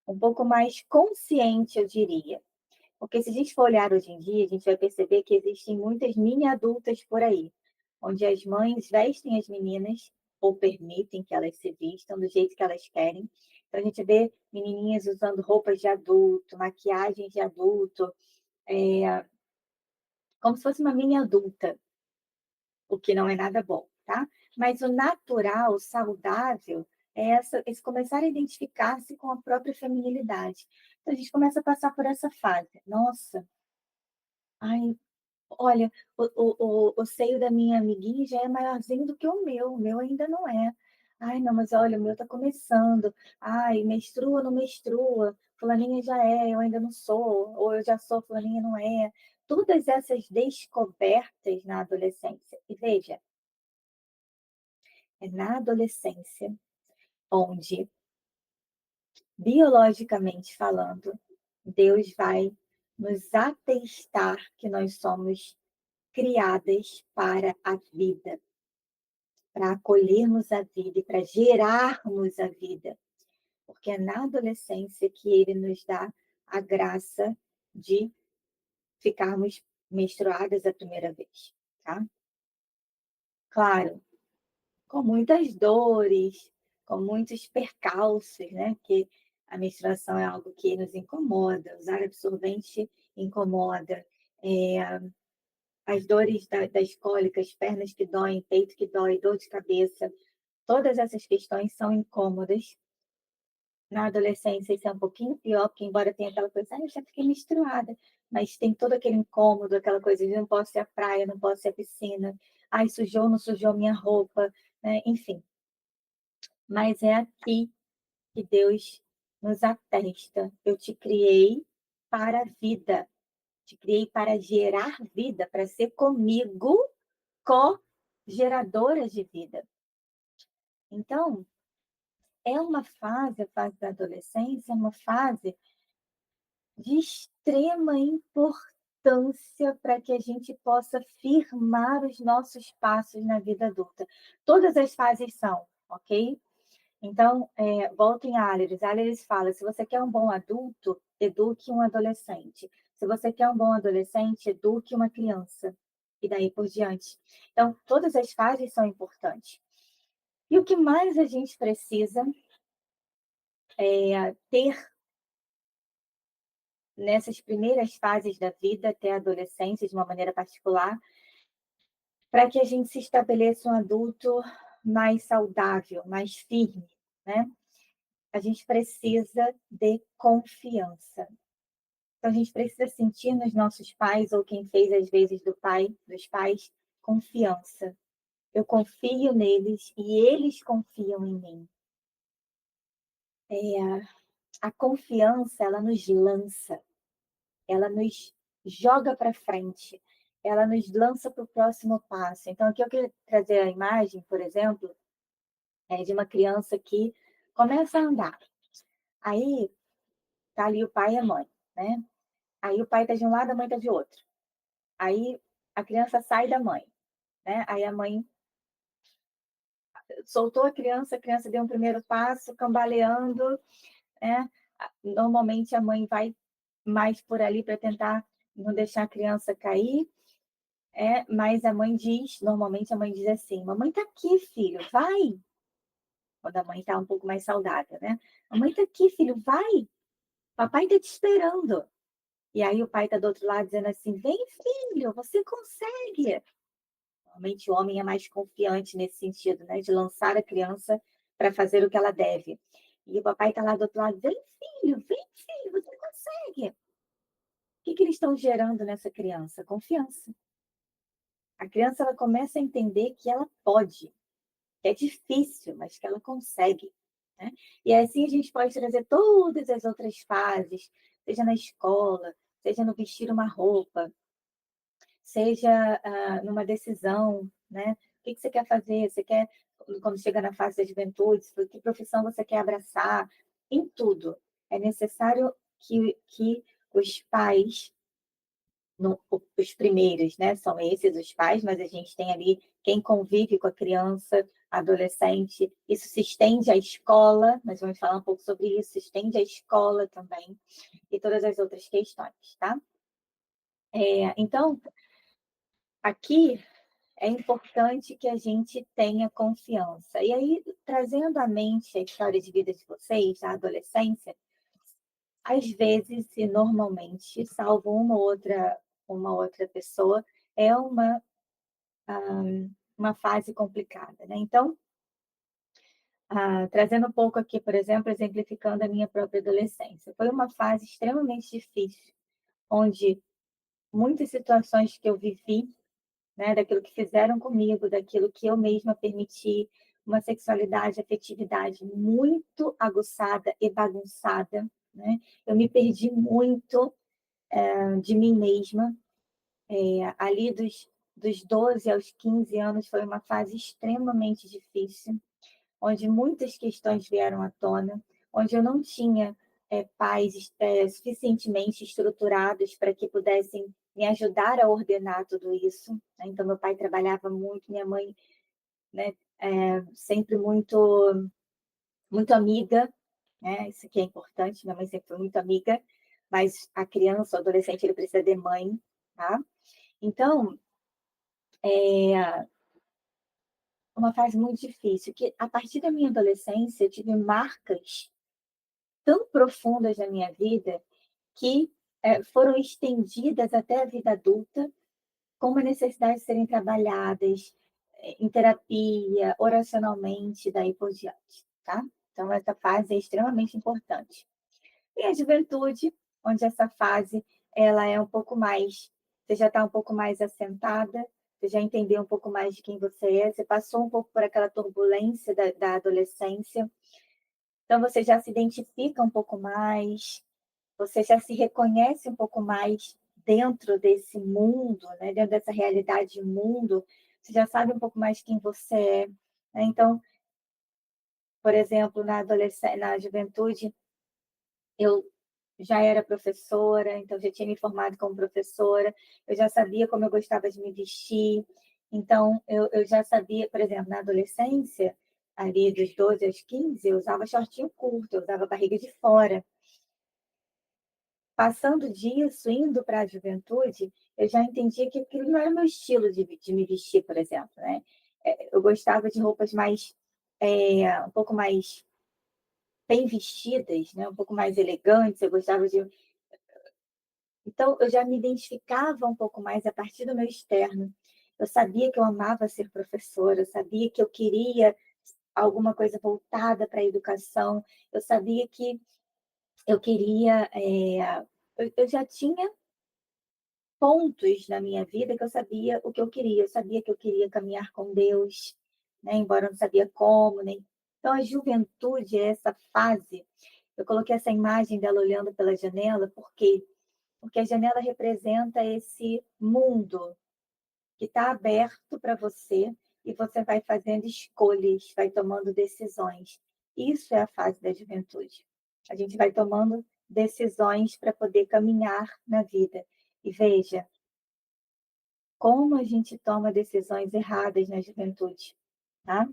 um pouco mais consciente, eu diria. Porque se a gente for olhar hoje em dia, a gente vai perceber que existem muitas mini adultas por aí, onde as mães vestem as meninas ou permitem que elas se vistam do jeito que elas querem. Então a gente vê menininhas usando roupas de adulto, maquiagem de adulto, como se fosse uma mini adulta, o que não é nada bom, tá? Mas o natural, o saudável, é esse começar a identificar-se com a própria feminilidade. Então a gente começa a passar por essa fase. Nossa, ai, olha, o seio da minha amiguinha já é maiorzinho do que o meu ainda não é. Ai, não, mas olha, o meu tá começando. Ai, menstrua, não menstrua, fulaninha já é, eu ainda não sou, ou eu já sou, fulaninha não é. Todas essas descobertas na adolescência. E veja, é na adolescência onde, biologicamente falando, Deus vai nos atestar que nós somos criadas para a vida, para acolhermos a vida e para gerarmos a vida, porque é na adolescência que ele nos dá a graça de ficarmos menstruadas a primeira vez, tá? Claro, com muitas dores, com muitos percalços, né? Que a menstruação é algo que nos incomoda, usar absorvente incomoda, eh, as dores das cólicas, pernas que doem, peito que dói, dor de cabeça, todas essas questões são incômodas. Na adolescência isso é um pouquinho pior, porque embora tenha aquela coisa: "Ai, eu já fiquei menstruada", mas tem todo aquele incômodo, aquela coisa de não posso ir à praia, não posso ir à piscina, "Ai, sujou, não sujou minha roupa", né, enfim. Mas é aqui que Deus nos atesta: "Eu te criei para a vida, te criei para gerar vida, para ser comigo co-geradoras de vida". Então, é uma fase, a fase da adolescência, é uma fase de extrema importância para que a gente possa firmar os nossos passos na vida adulta. Todas as fases são, ok? Então, volto em Allers. Allers fala: se você quer um bom adulto, eduque um adolescente. Se você quer um bom adolescente, eduque uma criança. E daí por diante. Então, todas as fases são importantes. E o que mais a gente precisa é ter nessas primeiras fases da vida, até a adolescência, de uma maneira particular, para que a gente se estabeleça um adulto mais saudável, mais firme, né? A gente precisa de confiança. Então, a gente precisa sentir nos nossos pais, ou quem fez as vezes dos pais, confiança. Eu confio neles e eles confiam em mim. É, a confiança, ela nos lança, ela nos joga para frente, ela nos lança para o próximo passo. Então, aqui eu queria trazer a imagem, por exemplo, de uma criança que começa a andar. Aí tá ali o pai e a mãe, né? Aí o pai tá de um lado, a mãe tá de outro. Aí a criança sai da mãe, né? Aí a mãe soltou a criança deu um primeiro passo, cambaleando, né, normalmente a mãe vai mais por ali para tentar não deixar a criança cair, mas a mãe diz normalmente a mãe diz assim: "Mamãe tá aqui filho, vai", quando a mãe está um pouco mais saudável, né. "Mamãe tá aqui filho, vai, papai tá te esperando". E aí o pai tá do outro lado dizendo assim: "Vem filho, você consegue". Normalmente o homem é mais confiante nesse sentido, né, de lançar a criança para fazer o que ela deve. E o papai está lá do outro lado: vem filho, você consegue". O que que eles estão gerando nessa criança? Confiança. A criança ela começa a entender que ela pode, que é difícil, mas que ela consegue, né. E assim a gente pode trazer todas as outras fases, seja na escola, seja no vestir uma roupa, seja, numa decisão, né. O que que você quer fazer? Você quer quando chega na fase da juventude, que profissão você quer abraçar? Em tudo, é necessário que os pais, no os primeiros, né, são esses os pais, mas a gente tem ali quem convive com a criança, adolescente, isso se estende à escola, nós vamos falar um pouco sobre isso, se estende à escola também, e todas as outras questões, tá. Então, aqui é importante que a gente tenha confiança. E aí, trazendo à mente a história de vida de vocês, a adolescência, às vezes e normalmente, salvo uma outra pessoa, é uma fase complicada, né. Então, trazendo um pouco aqui, por exemplo, exemplificando a minha própria adolescência. Foi uma fase extremamente difícil, onde muitas situações que eu vivi, né, daquilo que fizeram comigo, daquilo que eu mesma permiti, uma sexualidade, afetividade muito aguçada e bagunçada, né. Eu me perdi muito, de mim mesma, ali dos 12 aos 15 anos foi uma fase extremamente difícil, onde muitas questões vieram à tona, onde eu não tinha, pais, suficientemente estruturados para que pudessem me ajudar a ordenar tudo isso, né. Então meu pai trabalhava muito, minha mãe, né, sempre muito amiga, né, isso aqui é importante, minha mãe sempre foi muito amiga, mas a criança, o adolescente, ele precisa de mãe, tá. Então, é uma fase muito difícil, que a partir da minha adolescência eu tive marcas tão profundas na minha vida que, foram estendidas até a vida adulta, com uma necessidade de serem trabalhadas, em terapia, oracionalmente, daí por diante, tá. Então essa fase é extremamente importante. E a juventude, onde essa fase ela é um pouco mais você já está um pouco mais assentada, você já entendeu um pouco mais de quem você é, você passou um pouco por aquela turbulência da adolescência, então você já se identifica um pouco mais, você já se reconhece um pouco mais dentro desse mundo, né, dentro dessa realidade de mundo, você já sabe um pouco mais quem você é, né. Então, por exemplo, na juventude, eu já era professora, então já tinha me formado como professora, eu já sabia como eu gostava de me vestir, então eu já sabia, por exemplo, na adolescência, ali dos 12 aos 15, eu usava shortinho curto, eu usava barriga de fora. Passando disso, indo para a juventude, eu já entendia que aquilo não era o meu estilo de me vestir, por exemplo, né. Eu gostava de roupas mais, um pouco mais bem vestidas, né, um pouco mais elegantes, eu gostava de então eu já me identificava um pouco mais a partir do meu externo. Eu sabia que eu amava ser professora, eu sabia que eu queria alguma coisa voltada para a educação, eu sabia que eu queria, eu já tinha pontos na minha vida que eu sabia o que eu sabia que eu queria caminhar com Deus, né, embora eu não sabia como, nem então a juventude é essa fase, eu coloquei essa imagem dela olhando pela janela, porque a janela representa esse mundo que está aberto para você e você vai fazendo escolhas, vai tomando decisões. Isso é a fase da juventude. A gente vai tomando decisões para poder caminhar na vida. E veja, como a gente toma decisões erradas na juventude, tá?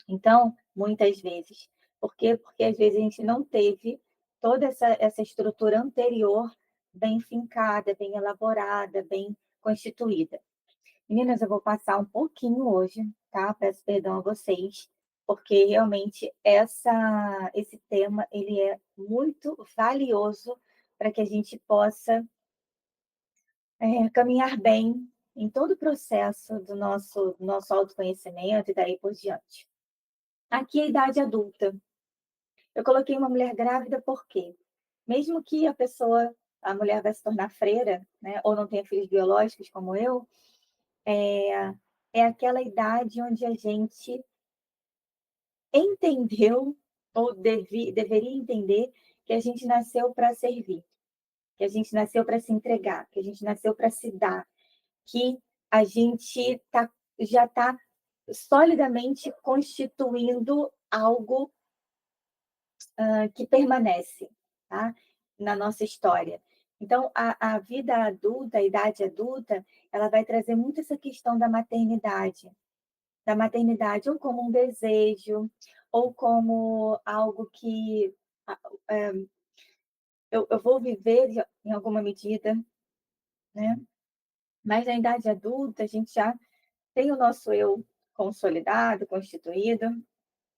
Então, muitas vezes. Por quê? Porque às vezes a gente não teve toda essa estrutura anterior bem fincada, bem elaborada, bem constituída. Meninas, eu vou passar um pouquinho hoje, tá? Peço perdão a vocês, porque realmente esse tema ele é muito valioso para que a gente possa caminhar bem em todo o processo do nosso autoconhecimento e daí por diante. Aqui é a idade adulta. Eu coloquei uma mulher grávida por quê? Mesmo que a mulher vai se tornar freira, né, ou não tenha filhos biológicos como eu, é, é aquela idade onde a gente entendeu, ou deveria entender, que a gente nasceu para servir, que a gente nasceu para se entregar, que a gente nasceu para se dar, que a gente já está solidamente constituindo algo que permanece, tá? Na nossa história. Então, a vida adulta, a idade adulta, ela vai trazer muito essa questão da maternidade ou como um desejo, ou como algo que a- é, eu vou viver em alguma medida, né? Mas na idade adulta, a gente já tem o nosso eu consolidado, constituído,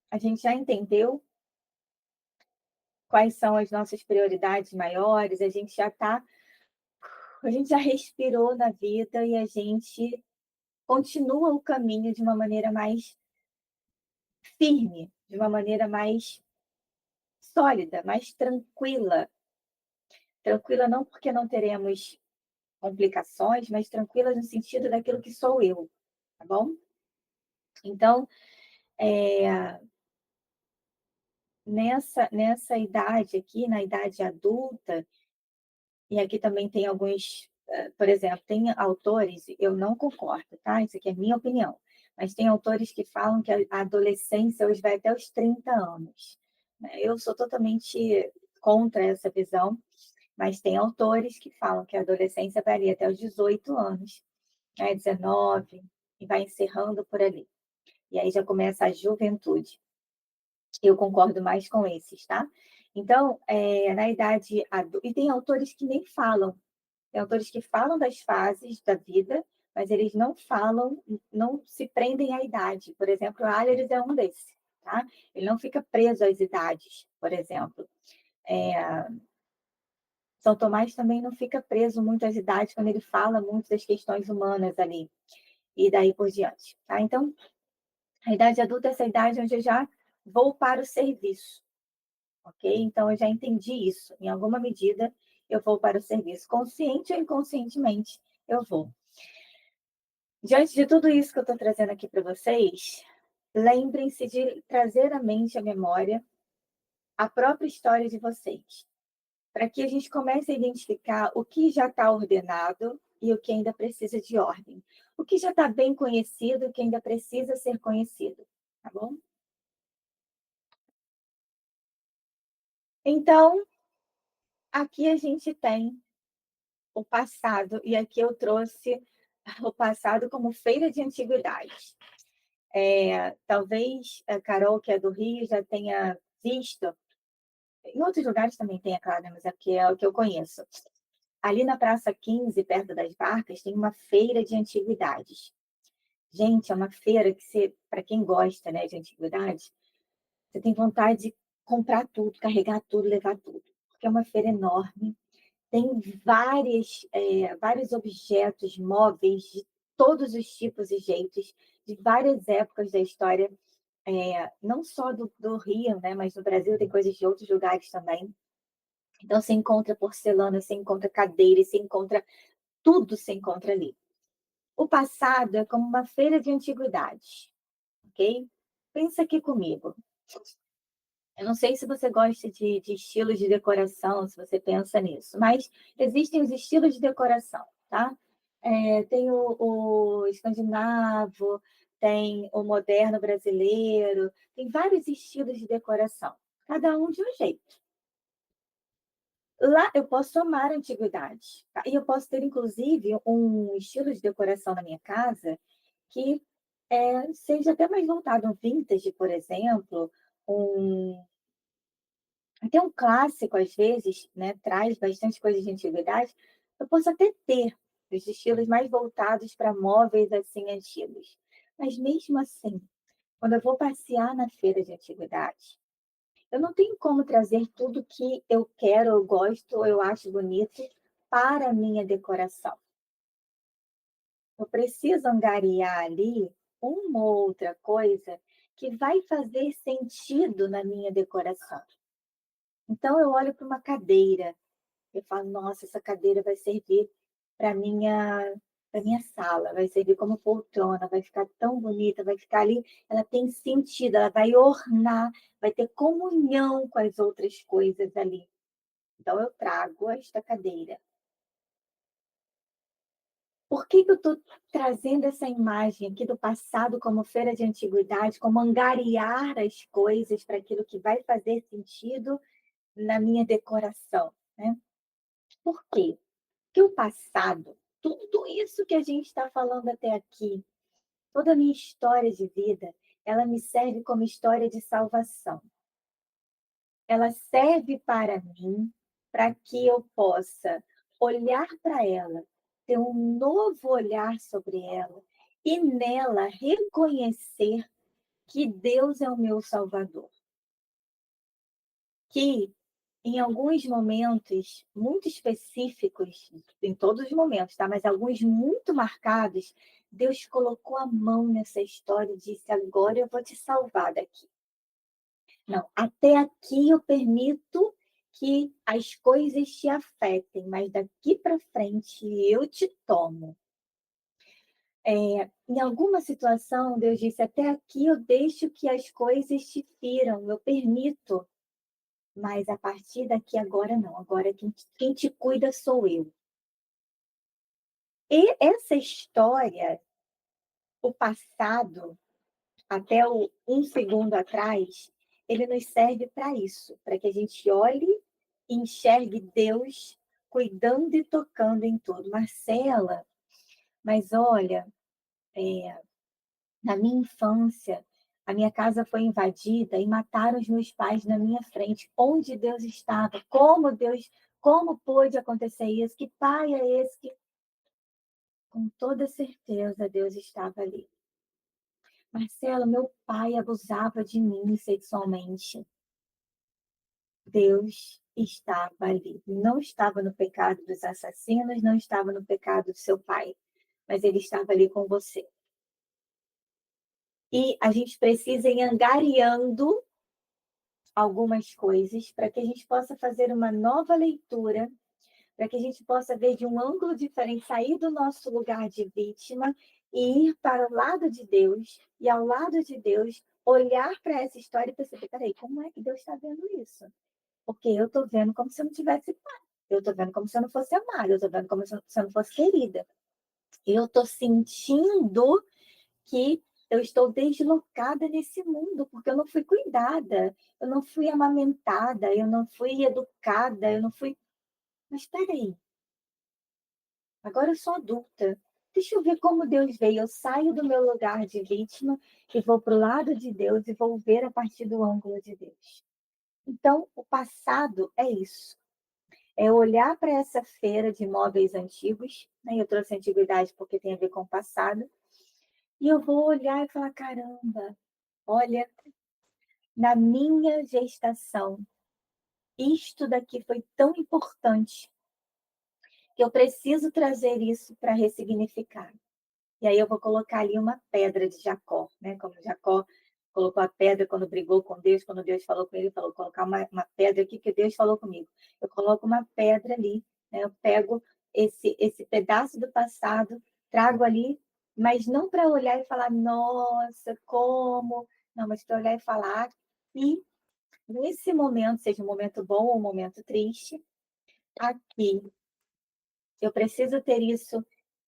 a gente já entendeu quais são as nossas prioridades maiores, a gente já respirou na vida e a gente continua o caminho de uma maneira mais firme, de uma maneira mais sólida, mais tranquila. Tranquila não porque não teremos complicações, mas tranquila no sentido daquilo que sou eu, tá bom? Então, nessa idade aqui, na idade adulta, e aqui também tem alguns, por exemplo, tem autores, eu não concordo, tá? Isso aqui é minha opinião, mas tem autores que falam que a adolescência hoje vai até os 30 anos, né? Eu sou totalmente contra essa visão, mas tem autores que falam que a adolescência varia até os 18 anos, né? 19, e vai encerrando por ali. E aí já começa a juventude. Eu concordo mais com esses, tá? Então, na idade adulta, e tem autores que nem falam, tem autores que falam das fases da vida, mas eles não falam, não se prendem à idade. Por exemplo, o Allers é um desses, tá? Ele não fica preso às idades, por exemplo. São Tomás também não fica preso muito às idades quando ele fala muito das questões humanas ali, e daí por diante, tá? Então, a idade adulta é essa idade onde eu já vou para o serviço, ok? Então, eu já entendi isso. Em alguma medida, eu vou para o serviço. Consciente ou inconscientemente, eu vou. Diante de tudo isso que eu estou trazendo aqui para vocês, lembrem-se de trazer à mente, à memória, a própria história de vocês, para que a gente comece a identificar o que já está ordenado e o que ainda precisa de ordem. O que já está bem conhecido e o que ainda precisa ser conhecido, tá bom? Então, aqui a gente tem o passado, e aqui eu trouxe o passado como feira de antiguidades. Talvez a Carol, que é do Rio, já tenha visto, em outros lugares também tem, é claro, né, mas aqui é o que eu conheço. Ali na Praça 15, perto das Barcas, tem uma feira de antiguidades. Gente, é uma feira que você, para quem gosta, né, de antiguidades, você tem vontade de comprar tudo, carregar tudo, levar tudo, porque é uma feira enorme. Tem vários objetos móveis de todos os tipos e jeitos, de várias épocas da história, não só do Rio, né, mas no Brasil tem coisas de outros lugares também. Então, você encontra porcelana, você encontra cadeira, você encontra tudo, você encontra ali. O passado é como uma feira de antiguidades, ok? Pensa aqui comigo. Eu não sei se você gosta de estilos de decoração, se você pensa nisso, mas existem os estilos de decoração, tá? Tem o escandinavo, tem o moderno brasileiro, tem vários estilos de decoração, cada um de um jeito. Lá eu posso amar a antiguidade, tá? E eu posso ter, inclusive, um estilo de decoração na minha casa que seja até mais voltado, um vintage, por exemplo, um até um clássico, às vezes, né, traz bastante coisa de antiguidade, eu posso até ter os estilos mais voltados para móveis, assim, antigos. Mas mesmo assim, quando eu vou passear na feira de antiguidades, eu não tenho como trazer tudo que eu quero, eu gosto, ou eu acho bonito para a minha decoração. Eu preciso angariar ali uma ou outra coisa que vai fazer sentido na minha decoração. Então eu olho para uma cadeira, eu falo: "Nossa, essa cadeira vai servir para minha sala, vai servir como poltrona, vai ficar tão bonita, vai ficar ali, ela tem sentido, ela vai ornar, vai ter comunhão com as outras coisas ali". Então eu trago esta cadeira. Por que que eu estou trazendo essa imagem aqui do passado como feira de antiguidade, como angariar as coisas para aquilo que vai fazer sentido na minha decoração, né? Por quê? Porque o passado, tudo isso que a gente está falando até aqui, toda a minha história de vida, ela me serve como história de salvação. Ela serve para mim, para que eu possa olhar para ela, ter um novo olhar sobre ela e nela reconhecer que Deus é o meu Salvador. Que em alguns momentos muito específicos, em todos os momentos, tá? Mas alguns muito marcados, Deus colocou a mão nessa história e disse: "Agora eu vou te salvar daqui. Não, até aqui eu permito que as coisas te afetem, mas daqui para frente eu te tomo". Em alguma situação, Deus disse: "Até aqui eu deixo que as coisas te firam, eu permito, mas a partir daqui agora não, agora quem te cuida sou eu". E essa história, o passado, até o um segundo atrás, ele nos serve para isso, para que a gente olhe e enxergue Deus cuidando e tocando em tudo. "Marcela, mas olha, na minha infância, a minha casa foi invadida e mataram os meus pais na minha frente. Onde Deus estava? Como pôde acontecer isso? Que pai é esse que..." Com toda certeza Deus estava ali. "Marcela, meu pai abusava de mim sexualmente". Deus estava ali. Não estava no pecado dos assassinos, não estava no pecado do seu pai, mas ele estava ali com você. E a gente precisa ir angariando algumas coisas para que a gente possa fazer uma nova leitura, para que a gente possa ver de um ângulo diferente, sair do nosso lugar de vítima e ir para o lado de Deus, e ao lado de Deus, olhar para essa história e perceber: "Espera aí, como é que Deus está vendo isso?". Porque eu estou vendo como se eu não tivesse pai, eu estou vendo como se eu não fosse amada, eu estou vendo como se eu não fosse querida. Eu estou sentindo que eu estou deslocada nesse mundo, porque eu não fui cuidada, eu não fui amamentada, eu não fui educada, eu não fui... Mas espera aí, agora eu sou adulta, deixa eu ver como Deus veio. Eu saio do meu lugar de vítima e vou para o lado de Deus e vou ver a partir do ângulo de Deus. Então, o passado é isso. É olhar para essa feira de móveis antigos, né? Eu trouxe antiguidade porque tem a ver com o passado, e eu vou olhar e falar: "Caramba, olha, na minha gestação, isto daqui foi tão importante que eu preciso trazer isso para ressignificar". E aí eu vou colocar ali uma pedra de Jacó, né, como Jacó colocou a pedra quando brigou com Deus, quando Deus falou com ele, falou: "Colocar uma pedra aqui, que Deus falou comigo". Eu coloco uma pedra ali, né, eu pego esse pedaço do passado, trago ali, mas não para olhar e falar: "Nossa, como..." Não, mas para olhar e falar: "E nesse momento, seja um momento bom ou um momento triste, aqui eu preciso ter isso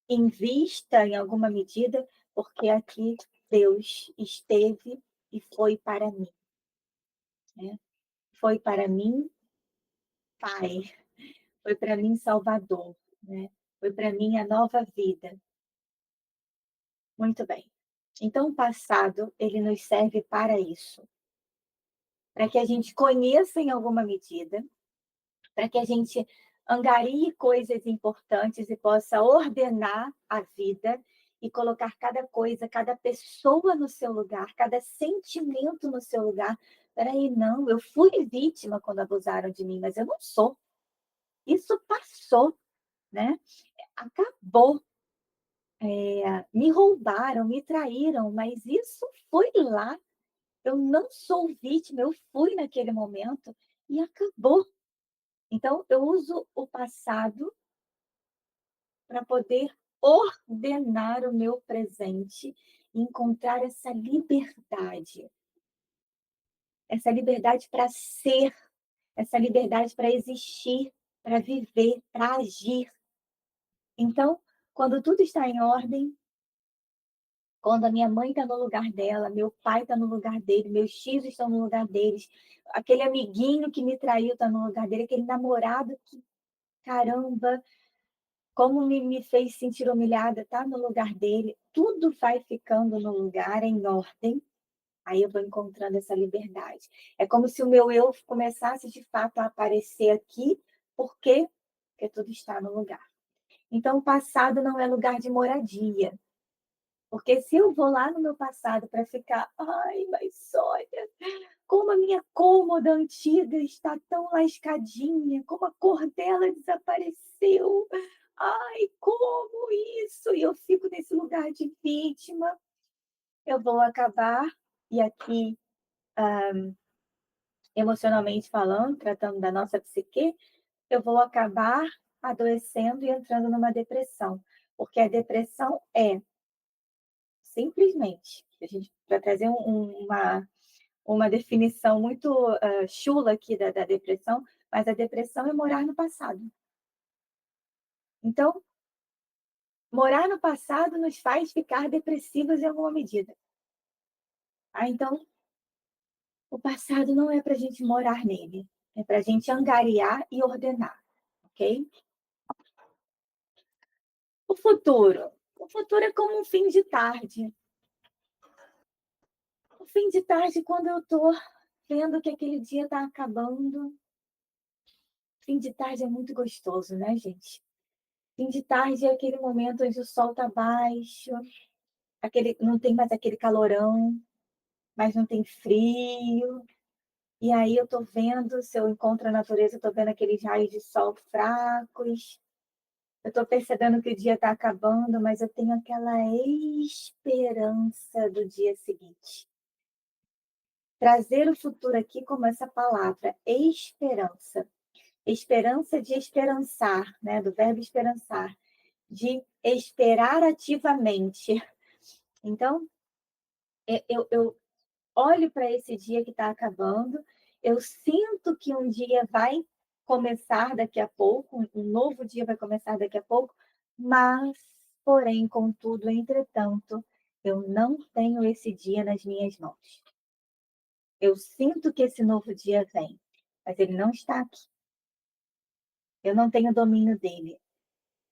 em vista, em alguma medida, porque aqui Deus esteve e foi para mim, né? Foi para mim Pai, foi para mim Salvador, né? Foi para mim a nova vida. Muito bem. Então o passado, ele nos serve para isso, para que a gente conheça em alguma medida, para que a gente angarie coisas importantes e possa ordenar a vida e colocar cada coisa, cada pessoa no seu lugar, cada sentimento no seu lugar. Espera aí, não, eu fui vítima quando abusaram de mim, mas eu não sou. Isso passou, né? Acabou. Me roubaram, me traíram, mas isso foi lá. Eu não sou vítima, eu fui naquele momento e acabou. Então, eu uso o passado para poder ordenar o meu presente e encontrar essa liberdade para ser, essa liberdade para existir, para viver, para agir. Então, quando tudo está em ordem, quando a minha mãe está no lugar dela, meu pai está no lugar dele, meus tios estão no lugar deles, aquele amiguinho que me traiu está no lugar dele, aquele namorado que, caramba, como me fez sentir humilhada, está no lugar dele, tudo vai ficando no lugar, em ordem, aí eu vou encontrando essa liberdade. É como se o meu eu começasse de fato a aparecer aqui, por quê? Porque tudo está no lugar. Então, o passado não é lugar de moradia. Porque se eu vou lá no meu passado para ficar, ai, mas olha, como a minha cômoda antiga está tão lascadinha, como a cor dela desapareceu. Ai, como isso? E eu fico nesse lugar de vítima. Eu vou acabar, e aqui, emocionalmente falando, tratando da nossa psique, eu vou acabar adoecendo e entrando numa depressão. Porque a depressão é simplesmente, a gente vai trazer uma definição muito chula aqui da depressão, mas a depressão é morar no passado. Então, morar no passado nos faz ficar depressivas em alguma medida. Então, o passado não é para a gente morar nele, é para a gente angariar e ordenar, ok? O futuro é como um fim de tarde. O fim de tarde, quando eu estou vendo que aquele dia está acabando, fim de tarde é muito gostoso, né, gente? Fim de tarde é aquele momento onde o sol está baixo, não tem mais aquele calorão, mas não tem frio. E aí eu estou vendo, se eu encontro a natureza, eu estou vendo aqueles raios de sol fracos. Eu estou percebendo que o dia está acabando, mas eu tenho aquela esperança do dia seguinte. Trazer o futuro aqui como essa palavra, esperança. Esperança de esperançar, né? Do verbo esperançar, de esperar ativamente. Então, eu olho para esse dia que está acabando, eu sinto que um dia vai começar daqui a pouco, um novo dia vai começar daqui a pouco, mas, porém, contudo, entretanto, eu não tenho esse dia nas minhas mãos. Eu sinto que esse novo dia vem, mas ele não está aqui. Eu não tenho domínio dele.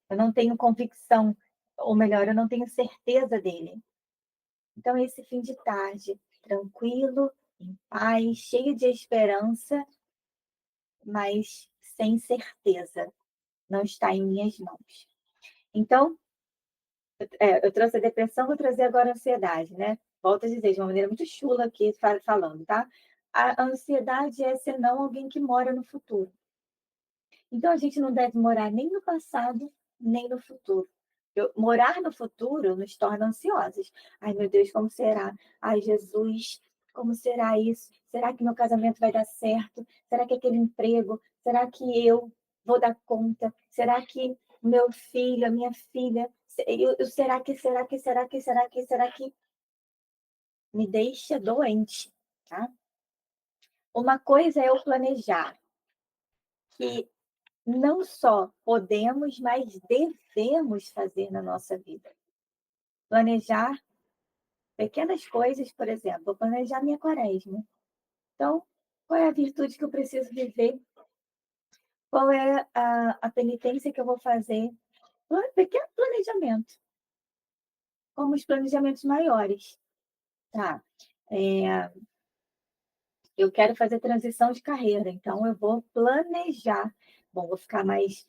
Eu não tenho convicção, ou melhor, eu não tenho certeza dele. Então, esse fim de tarde, tranquilo, em paz, cheio de esperança, mas sem certeza, não está em minhas mãos. Então, eu trouxe a depressão, vou trazer agora a ansiedade, né? Volto a dizer, de uma maneira muito chula aqui falando, tá? A ansiedade é senão alguém que mora no futuro. Então, a gente não deve morar nem no passado, nem no futuro. Morar no futuro nos torna ansiosos. Ai, meu Deus, como será? Ai, Jesus, como será isso? Será que meu casamento vai dar certo? Será que aquele emprego? Será que eu vou dar conta? Será que meu filho, a minha filha? Será que me deixa doente, tá? Uma coisa é eu planejar, que não só podemos, mas devemos fazer na nossa vida. Planejar pequenas coisas, por exemplo, vou planejar minha quaresma. Então, qual é a virtude que eu preciso viver? Qual é a penitência que eu vou fazer? Pequeno planejamento. como os planejamentos maiores, tá? Eu quero fazer transição de carreira, então eu vou planejar. Bom, vou ficar mais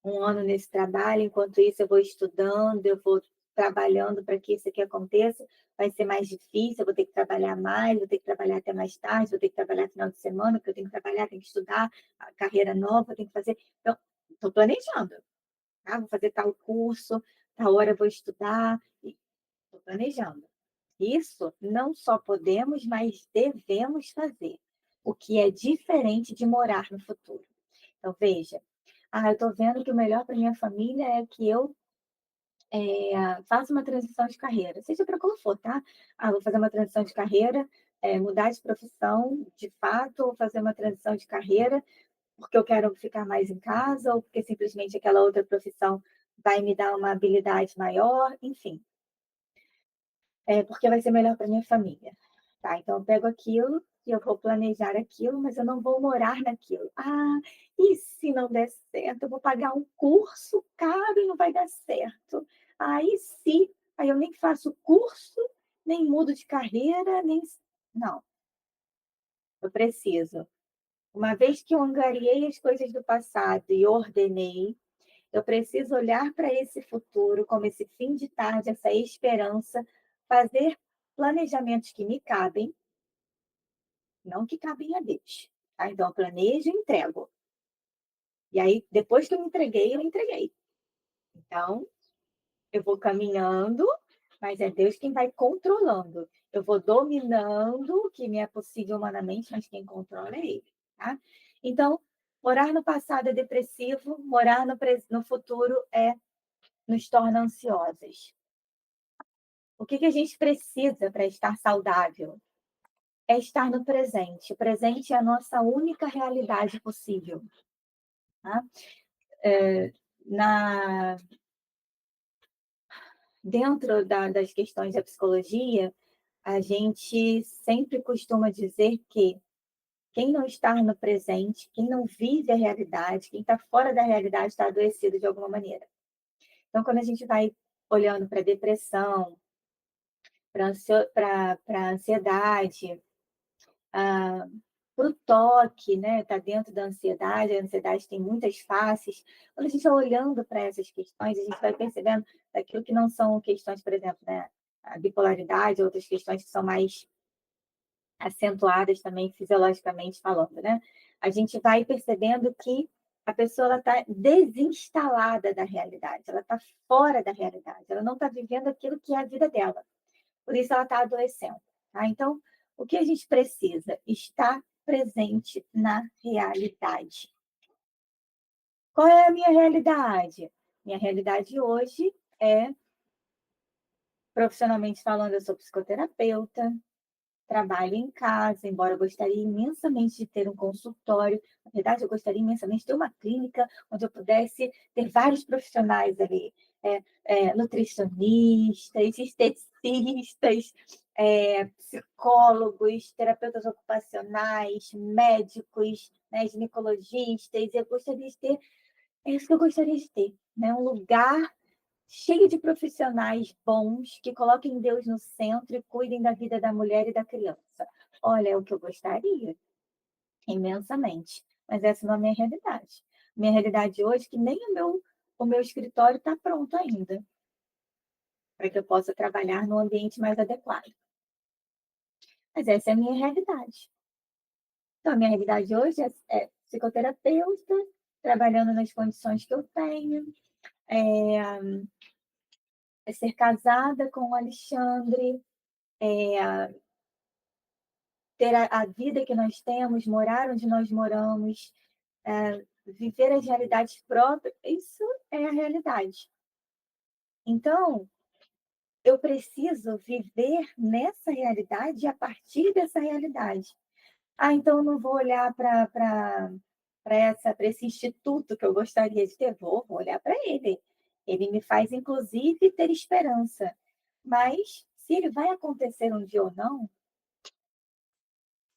um ano nesse trabalho, enquanto isso eu vou estudando, eu vou trabalhando para que isso aqui aconteça. Vai ser mais difícil, eu vou ter que trabalhar mais, vou ter que trabalhar até mais tarde, vou ter que trabalhar final de semana, porque eu tenho que trabalhar, tenho que estudar, a carreira nova, eu tenho que fazer. Então, estou planejando, tá? Vou fazer tal curso, tal hora eu vou estudar, estou planejando. Isso não só podemos, mas devemos fazer, o que é diferente de morar no futuro. Então, veja, eu estou vendo que o melhor para minha família é que eu faça uma transição de carreira, seja para como for, tá? Vou fazer uma transição de carreira, mudar de profissão, de fato, ou fazer uma transição de carreira porque eu quero ficar mais em casa, ou porque simplesmente aquela outra profissão vai me dar uma habilidade maior, enfim. Porque vai ser melhor para minha família. Tá, então eu pego aquilo e eu vou planejar aquilo, mas eu não vou morar naquilo. E se não der certo? Eu vou pagar um curso caro e não vai dar certo. E se? Aí eu nem faço curso, nem mudo de carreira, nem. Não, eu preciso. Uma vez que eu angariei as coisas do passado e ordenei, eu preciso olhar para esse futuro como esse fim de tarde, essa esperança, fazer planejamentos que me cabem, não que cabem a Deus. Tá? Então, eu planejo e entrego. E aí, depois que eu entreguei, eu entreguei. Então, eu vou caminhando, mas é Deus quem vai controlando. Eu vou dominando o que me é possível humanamente, mas quem controla é Ele. Tá? Então, morar no passado é depressivo, morar no futuro nos torna ansiosas. O que a gente precisa para estar saudável? É estar no presente. O presente é a nossa única realidade possível. Tá? Na, Dentro das questões da psicologia, a gente sempre costuma dizer que quem não está no presente, quem não vive a realidade, quem está fora da realidade está adoecido de alguma maneira. Então, quando a gente vai olhando para a depressão, para a ansiedade, para o toque, né? Está dentro da ansiedade, a ansiedade tem muitas faces. Quando a gente vai olhando para essas questões, a gente vai percebendo aquilo que não são questões, por exemplo, né? A bipolaridade, outras questões que são mais acentuadas também fisiologicamente falando, né? A gente vai percebendo que a pessoa está desinstalada da realidade, ela está fora da realidade, ela não está vivendo aquilo que é a vida dela. Por isso ela está adoecendo. Tá? Então, o que a gente precisa? Estar presente na realidade. Qual é a minha realidade? Minha realidade hoje é, profissionalmente falando, eu sou psicoterapeuta, trabalho em casa, embora eu gostaria imensamente de ter um consultório. Na verdade, eu gostaria imensamente de ter uma clínica onde eu pudesse ter vários profissionais ali, nutricionistas, esteticistas, psicólogos, terapeutas ocupacionais, médicos, né, ginecologistas. Eu gostaria de ter, é isso que eu gostaria de ter, né, um lugar cheio de profissionais bons que coloquem Deus no centro e cuidem da vida da mulher e da criança. Olha, é o que eu gostaria, imensamente. Mas essa não é a minha realidade. Minha realidade hoje é que nem o meu escritório está pronto ainda, para que eu possa trabalhar num ambiente mais adequado. Mas essa é a minha realidade. Então, a minha realidade hoje é psicoterapeuta, trabalhando nas condições que eu tenho, é, ser casada com o Alexandre, ter a vida que nós temos, morar onde nós moramos, viver as realidades próprias, isso é a realidade. Então, eu preciso viver nessa realidade e a partir dessa realidade. Então eu não vou olhar para esse instituto que eu gostaria de ter, vou olhar para ele. Ele me faz, inclusive, ter esperança. Mas se ele vai acontecer um dia ou não,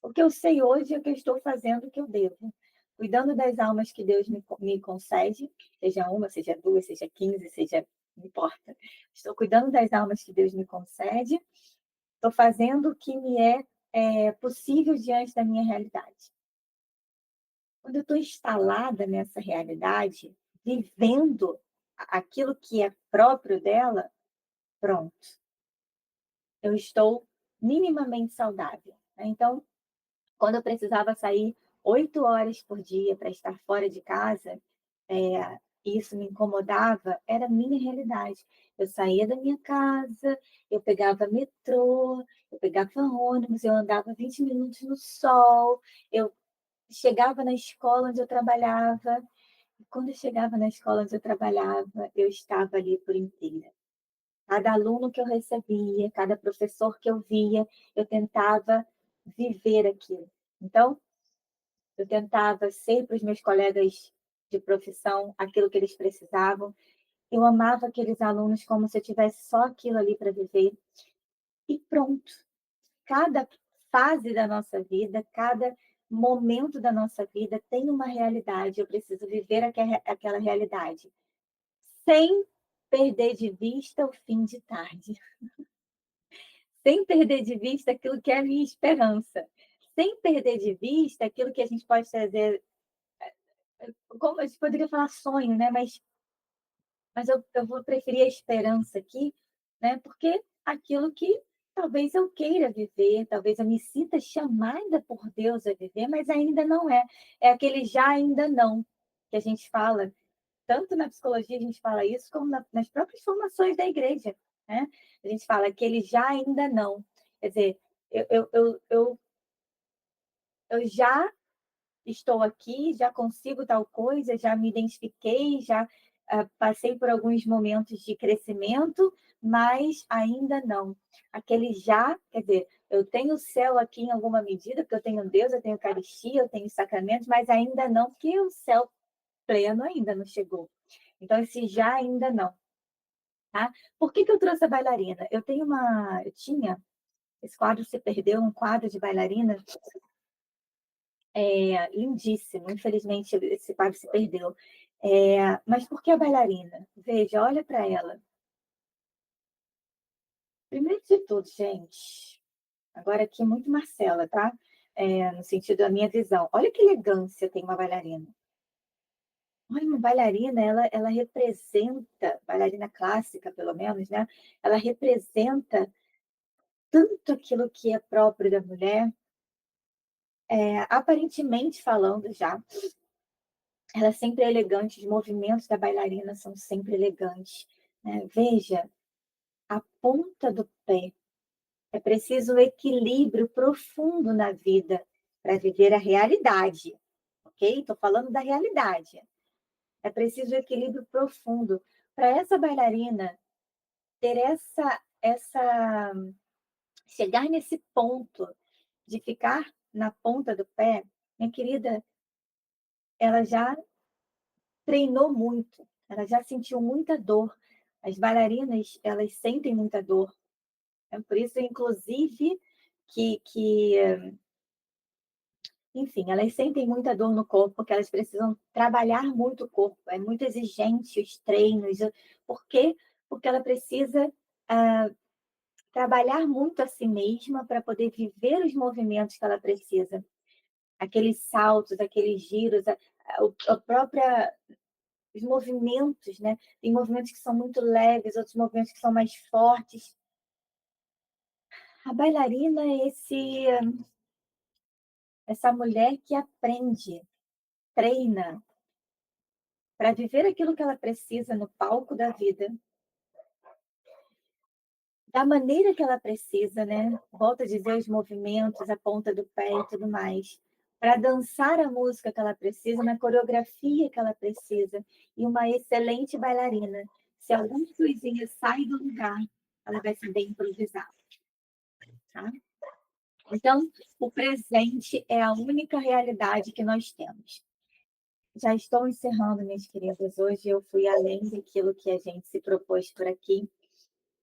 o que eu sei hoje é que eu estou fazendo o que eu devo, cuidando das almas que Deus me concede, seja uma, seja duas, seja 15, seja não importa. Estou cuidando das almas que Deus me concede, estou fazendo o que me é possível diante da minha realidade. Quando eu estou instalada nessa realidade, vivendo aquilo que é próprio dela, pronto, eu estou minimamente saudável, né. Então, quando eu precisava sair 8 horas por dia para estar fora de casa, e isso me incomodava, era a minha realidade. Eu saía da minha casa, eu pegava metrô, eu pegava ônibus, eu andava 20 minutos no sol, eu chegava na escola onde eu trabalhava, e quando eu chegava na escola onde eu trabalhava, eu estava ali por inteira. Cada aluno que eu recebia, cada professor que eu via, eu tentava viver aquilo. Então, eu tentava ser para os meus colegas de profissão aquilo que eles precisavam. Eu amava aqueles alunos como se eu tivesse só aquilo ali para viver e pronto. Cada fase da nossa vida, cada momento da nossa vida tem uma realidade, eu preciso viver aquela realidade, sem perder de vista o fim de tarde, sem perder de vista aquilo que é a minha esperança, sem perder de vista aquilo que a gente pode trazer, como a gente poderia falar sonho, né, mas eu vou preferir a esperança aqui, né, porque aquilo que talvez eu queira viver, talvez eu me sinta chamada por Deus a viver, mas ainda não é. É aquele já ainda não, que a gente fala, tanto na psicologia a gente fala isso, como nas próprias formações da igreja, né. A gente fala aquele já ainda não. Quer dizer, eu já estou aqui, já consigo tal coisa, já me identifiquei, já passei por alguns momentos de crescimento, mas ainda não. Aquele já, quer dizer, eu tenho o céu aqui em alguma medida, porque eu tenho Deus, eu tenho Eucaristia, eu tenho sacramentos, mas ainda não, porque o céu pleno ainda não chegou. Então, esse já ainda não. Tá? Por que eu trouxe a bailarina? Eu tinha, esse quadro se perdeu, um quadro de bailarina lindíssimo, infelizmente esse quadro se perdeu. Mas por que a bailarina? Veja, olha para ela. Primeiro de tudo, gente, agora aqui é muito Marcela, tá? No sentido da minha visão. Olha que elegância tem uma bailarina. Olha, uma bailarina, ela representa, bailarina clássica, pelo menos, né? Ela representa tanto aquilo que é próprio da mulher, aparentemente falando já, ela é sempre elegante, os movimentos da bailarina são sempre elegantes, né. Veja, a ponta do pé, é preciso um equilíbrio profundo na vida para viver a realidade, ok? Estou falando da realidade. É preciso um equilíbrio profundo. Para essa bailarina ter essa chegar nesse ponto de ficar na ponta do pé, minha querida, ela já treinou muito, ela já sentiu muita dor. As bailarinas, elas sentem muita dor. É por isso, inclusive, que, enfim, elas sentem muita dor no corpo, porque elas precisam trabalhar muito o corpo. É muito exigente os treinos. Por quê? Porque ela precisa trabalhar muito a si mesma para poder viver os movimentos que ela precisa. Aqueles saltos, aqueles giros, a própria os movimentos, né? Tem movimentos que são muito leves, outros movimentos que são mais fortes. A bailarina é essa mulher que aprende, treina para viver aquilo que ela precisa no palco da vida, da maneira que ela precisa, né? Volto a dizer os movimentos, a ponta do pé e tudo mais, para dançar a música que ela precisa, na coreografia que ela precisa, e uma excelente bailarina. Se alguma coisinha sai do lugar, ela vai saber improvisar, tá? Então, o presente é a única realidade que nós temos. Já estou encerrando, minhas queridas. Hoje eu fui além daquilo que a gente se propôs por aqui.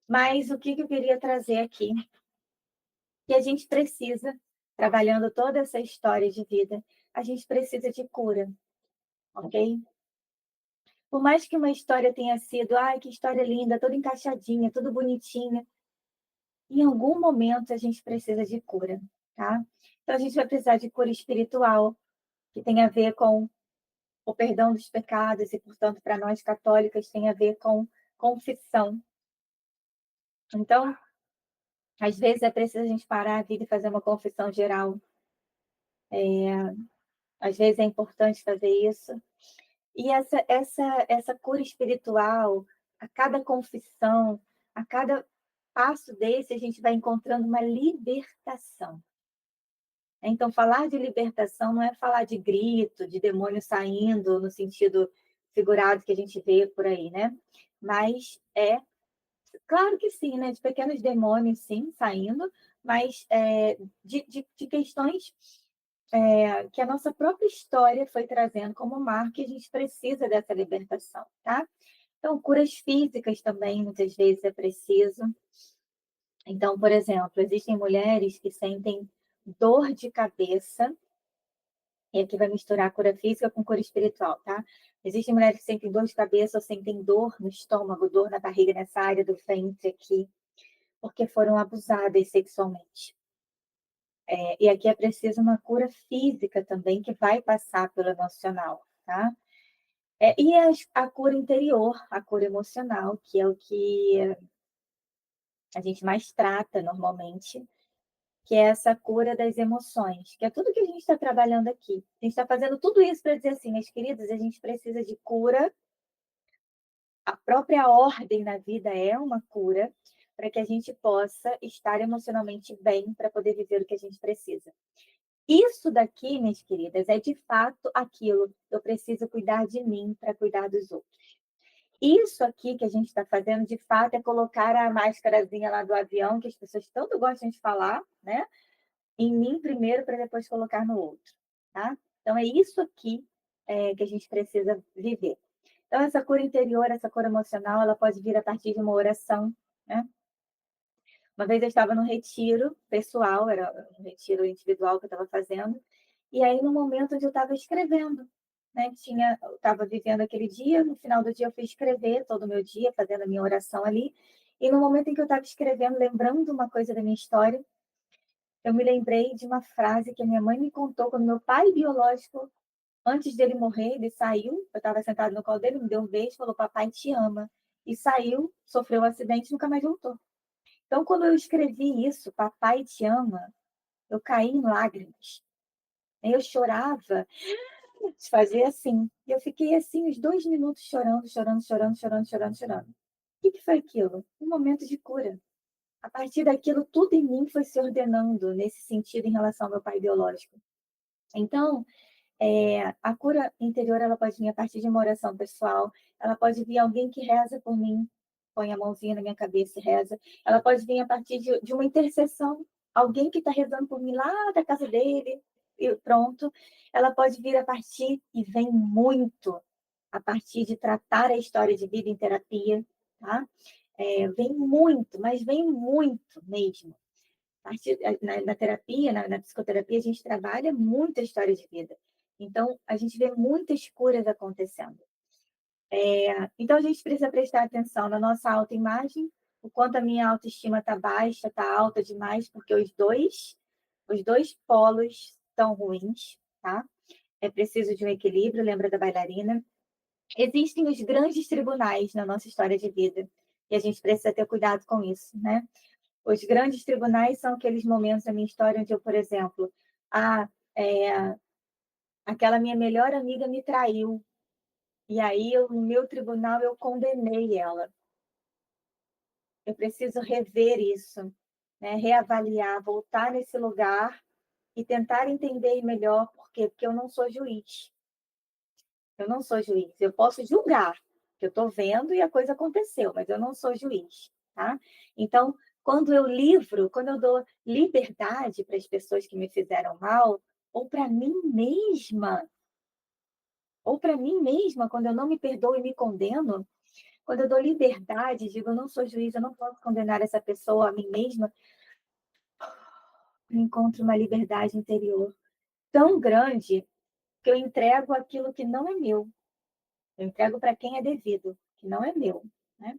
Mas o que eu queria trazer aqui, que a gente precisa, trabalhando toda essa história de vida, a gente precisa de cura, ok? Por mais que uma história tenha sido, ai, que história linda, toda encaixadinha, tudo bonitinha, em algum momento a gente precisa de cura, tá? Então a gente vai precisar de cura espiritual, que tem a ver com o perdão dos pecados e, portanto, para nós católicas tem a ver com confissão. Então, às vezes é preciso a gente parar a vida e fazer uma confissão geral. Às vezes é importante fazer isso. E essa cura espiritual, a cada confissão, a cada passo desse, a gente vai encontrando uma libertação. Então, falar de libertação não é falar de grito, de demônio saindo, no sentido figurado que a gente vê por aí, né? Mas claro que sim, né? De pequenos demônios, sim, saindo, mas de questões que a nossa própria história foi trazendo como marca e a gente precisa dessa libertação, tá? Então, curas físicas também, muitas vezes, é preciso. Então, por exemplo, existem mulheres que sentem dor de cabeça, e aqui vai misturar a cura física com cura espiritual, tá? Existem mulheres que sentem dor de cabeça ou sentem dor no estômago, dor na barriga, nessa área do ventre aqui, porque foram abusadas sexualmente. E aqui é preciso uma cura física também, que vai passar pelo emocional, tá? E a cura interior, a cura emocional, que é o que a gente mais trata normalmente, que é essa cura das emoções, que é tudo que a gente está trabalhando aqui. A gente está fazendo tudo isso para dizer assim, meus queridos, a gente precisa de cura, a própria ordem na vida é uma cura, para que a gente possa estar emocionalmente bem para poder viver o que a gente precisa. Isso daqui, minhas queridas, é de fato aquilo. Eu preciso cuidar de mim para cuidar dos outros. Isso aqui que a gente está fazendo, de fato, é colocar a máscarazinha lá do avião, que as pessoas tanto gostam de falar, né? Em mim primeiro, para depois colocar no outro, tá? Então, é isso aqui que a gente precisa viver. Então, essa cura interior, essa cura emocional, ela pode vir a partir de uma oração, né? Uma vez eu estava num retiro pessoal, era um retiro individual que eu estava fazendo, e aí no momento onde eu estava escrevendo, né, eu estava vivendo aquele dia, no final do dia eu fui escrever todo o meu dia, fazendo a minha oração ali, e no momento em que eu estava escrevendo, lembrando uma coisa da minha história, eu me lembrei de uma frase que a minha mãe me contou quando meu pai biológico, antes dele morrer, ele saiu, eu estava sentada no colo dele, me deu um beijo, falou, papai te ama, e saiu, sofreu um acidente e nunca mais voltou. Então, quando eu escrevi isso, Papai te ama, eu caí em lágrimas. Eu chorava, fazia assim. E eu fiquei assim uns 2 minutos chorando, chorando, chorando, chorando, chorando, chorando. O que foi aquilo? Um momento de cura. A partir daquilo, tudo em mim foi se ordenando nesse sentido em relação ao meu pai biológico. Então, a cura interior ela pode vir a partir de uma oração pessoal, ela pode vir alguém que reza por mim, põe a mãozinha na minha cabeça e reza. Ela pode vir a partir de uma intercessão, alguém que está rezando por mim lá da casa dele, e pronto. Ela pode vir a partir, e vem muito, a partir de tratar a história de vida em terapia, tá? Vem muito, mas vem muito mesmo. Na terapia, na psicoterapia, a gente trabalha muita história de vida. Então, a gente vê muitas curas acontecendo. Então, a gente precisa prestar atenção na nossa autoimagem, o quanto a minha autoestima está baixa, está alta demais, porque os dois polos estão ruins, tá? É preciso de um equilíbrio, lembra da bailarina? Existem os grandes tribunais na nossa história de vida, e a gente precisa ter cuidado com isso, né? Os grandes tribunais são aqueles momentos da minha história onde eu, por exemplo, ah, é, aquela minha melhor amiga me traiu, e aí no meu tribunal eu condenei ela. Eu preciso rever isso, né? Reavaliar, voltar nesse lugar e tentar entender melhor por quê? Porque eu não sou juiz. Eu não sou juiz. Eu posso julgar, que eu estou vendo e a coisa aconteceu, mas eu não sou juiz, tá? Então, quando eu dou liberdade para as pessoas que me fizeram mal, ou para mim mesma, quando eu não me perdoo e me condeno, quando eu dou liberdade, digo, eu não sou juiz, eu não posso condenar essa pessoa, a mim mesma, eu encontro uma liberdade interior tão grande que eu entrego aquilo que não é meu. Eu entrego para quem é devido, que não é meu, né.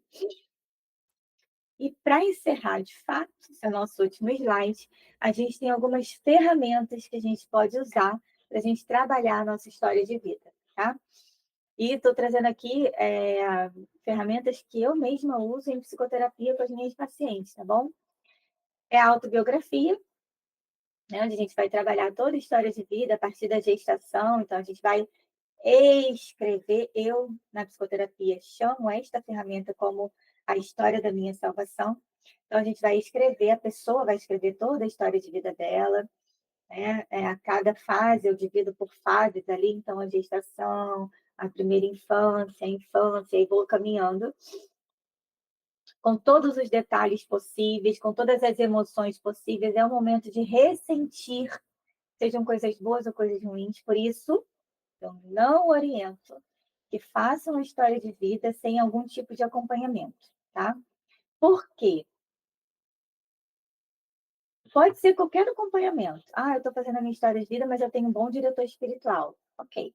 E para encerrar, de fato, esse é o nosso último slide, a gente tem algumas ferramentas que a gente pode usar para a gente trabalhar a nossa história de vida, tá? E estou trazendo aqui ferramentas que eu mesma uso em psicoterapia com as minhas pacientes, tá bom? É a autobiografia, né, onde a gente vai trabalhar toda a história de vida a partir da gestação, então a gente vai escrever. Eu, na psicoterapia, chamo esta ferramenta como a história da minha salvação. Então, a gente vai escrever, a pessoa vai escrever toda a história de vida dela, né? A cada fase, eu divido por fases ali, então a gestação, a primeira infância, e vou caminhando com todos os detalhes possíveis, com todas as emoções possíveis. É um momento de ressentir, sejam coisas boas ou coisas ruins, por isso eu não oriento que façam uma história de vida sem algum tipo de acompanhamento, tá? Por quê? Pode ser qualquer acompanhamento. Ah, eu estou fazendo a minha história de vida, mas eu tenho um bom diretor espiritual. Ok.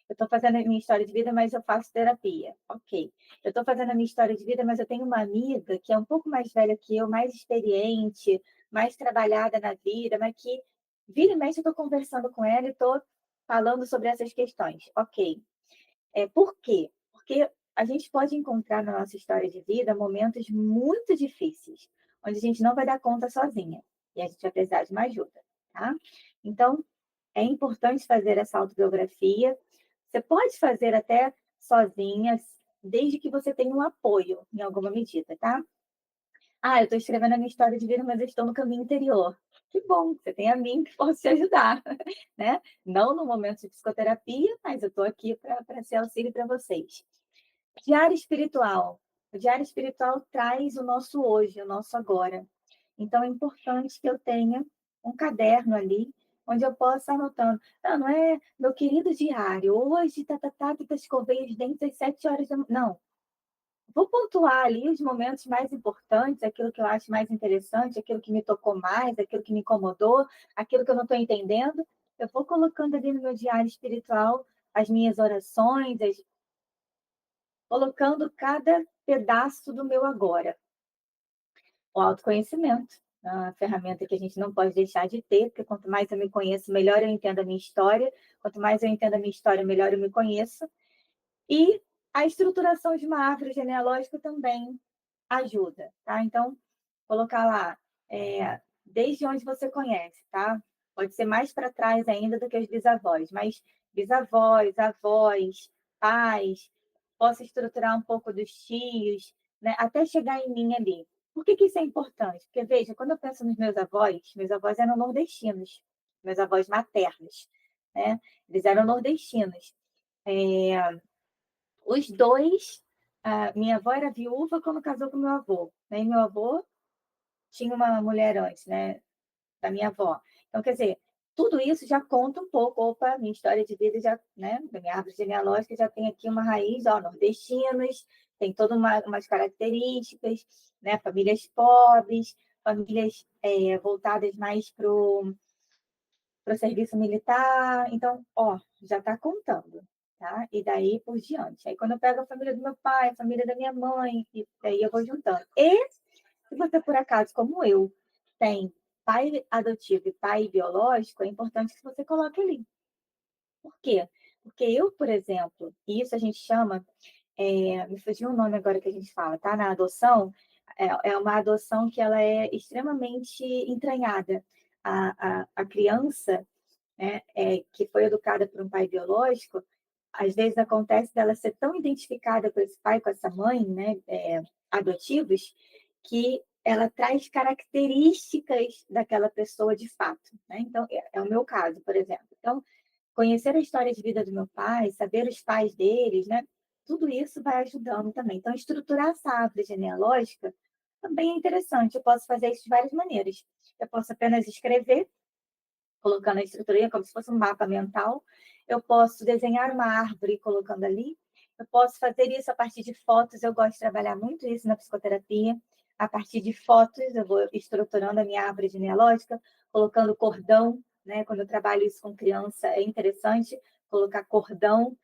Eu estou fazendo a minha história de vida, mas eu faço terapia. Ok. Eu estou fazendo a minha história de vida, mas eu tenho uma amiga que é um pouco mais velha que eu, mais experiente, mais trabalhada na vida, mas que vira e mexe eu estou conversando com ela e estou falando sobre essas questões. Ok. Por quê? Porque a gente pode encontrar na nossa história de vida momentos muito difíceis, onde a gente não vai dar conta sozinha, e a gente vai precisar de uma ajuda, tá? Então, é importante fazer essa autobiografia. Você pode fazer até sozinha, desde que você tenha um apoio, em alguma medida, tá? Ah, eu estou escrevendo a minha história de vida, mas eu estou no caminho interior. Que bom, você tem a mim que posso te ajudar, né? Não no momento de psicoterapia, mas eu estou aqui para ser auxílio para vocês. Diário espiritual. O diário espiritual traz o nosso hoje, o nosso agora. Então, é importante que eu tenha um caderno ali, onde eu possa anotando. Não, não é meu querido diário, hoje, escovei os dentes às 7 horas da manhã. Não, vou pontuar ali os momentos mais importantes, aquilo que eu acho mais interessante, aquilo que me tocou mais, aquilo que me incomodou, aquilo que eu não estou entendendo. Eu vou colocando ali no meu diário espiritual as minhas orações, colocando cada pedaço do meu agora. O autoconhecimento, a ferramenta que a gente não pode deixar de ter, porque quanto mais eu me conheço, melhor eu entendo a minha história. Quanto mais eu entendo a minha história, melhor eu me conheço. E a estruturação de uma árvore genealógica também ajuda, tá? Então, colocar lá, desde onde você conhece, tá? Pode ser mais para trás ainda do que os bisavós, mas bisavós, avós, pais, posso estruturar um pouco dos tios, né? Até chegar em mim ali. Por que que isso é importante? Porque, veja, quando eu penso nos meus avós eram nordestinos, meus avós maternos, né? Eles eram nordestinos. É, os dois, minha avó era viúva quando casou com meu avô, né? E meu avô tinha uma mulher antes, né? Da minha avó. Então, quer dizer, tudo isso já conta um pouco, opa, minha história de vida já, né? Da minha árvore genealógica já tem aqui uma raiz, ó, nordestinos, tem todas umas características, né? Famílias pobres, famílias voltadas mais para o serviço militar. Então, ó, já está contando, tá? E daí por diante. Aí, quando eu pego a família do meu pai, a família da minha mãe, e aí eu vou juntando. E se você, por acaso, como eu, tem pai adotivo e pai biológico, é importante que você coloque ali. Por quê? Porque eu, por exemplo, e isso a gente chama, me fugiu o nome agora que a gente fala, tá? Na adoção, é uma adoção que ela é extremamente entranhada. A criança, né, que foi educada por um pai biológico, às vezes acontece dela ser tão identificada com esse pai, com essa mãe, né, adotivos, que ela traz características daquela pessoa de fato, né? Então, é o meu caso, por exemplo. Então, conhecer a história de vida do meu pai, saber os pais deles, né? Tudo isso vai ajudando também. Então, estruturar essa árvore genealógica também é interessante. Eu posso fazer isso de várias maneiras. Eu posso apenas escrever, colocando a estrutura como se fosse um mapa mental. Eu posso desenhar uma árvore colocando ali. Eu posso fazer isso a partir de fotos. Eu gosto de trabalhar muito isso na psicoterapia. A partir de fotos, eu vou estruturando a minha árvore genealógica, colocando cordão, né? Quando eu trabalho isso com criança, é interessante colocar cordão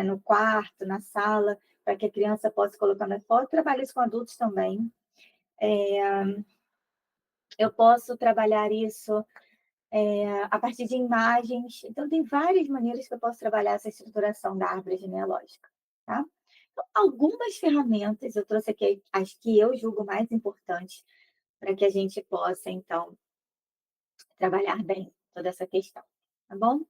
no quarto, na sala, para que a criança possa colocar na foto. Trabalho isso com adultos também. Eu posso trabalhar isso, a partir de imagens. Então tem várias maneiras que eu posso trabalhar essa estruturação da árvore genealógica, tá. Então, algumas ferramentas, eu trouxe aqui as que eu julgo mais importantes, para que a gente possa, então, trabalhar bem toda essa questão, tá bom?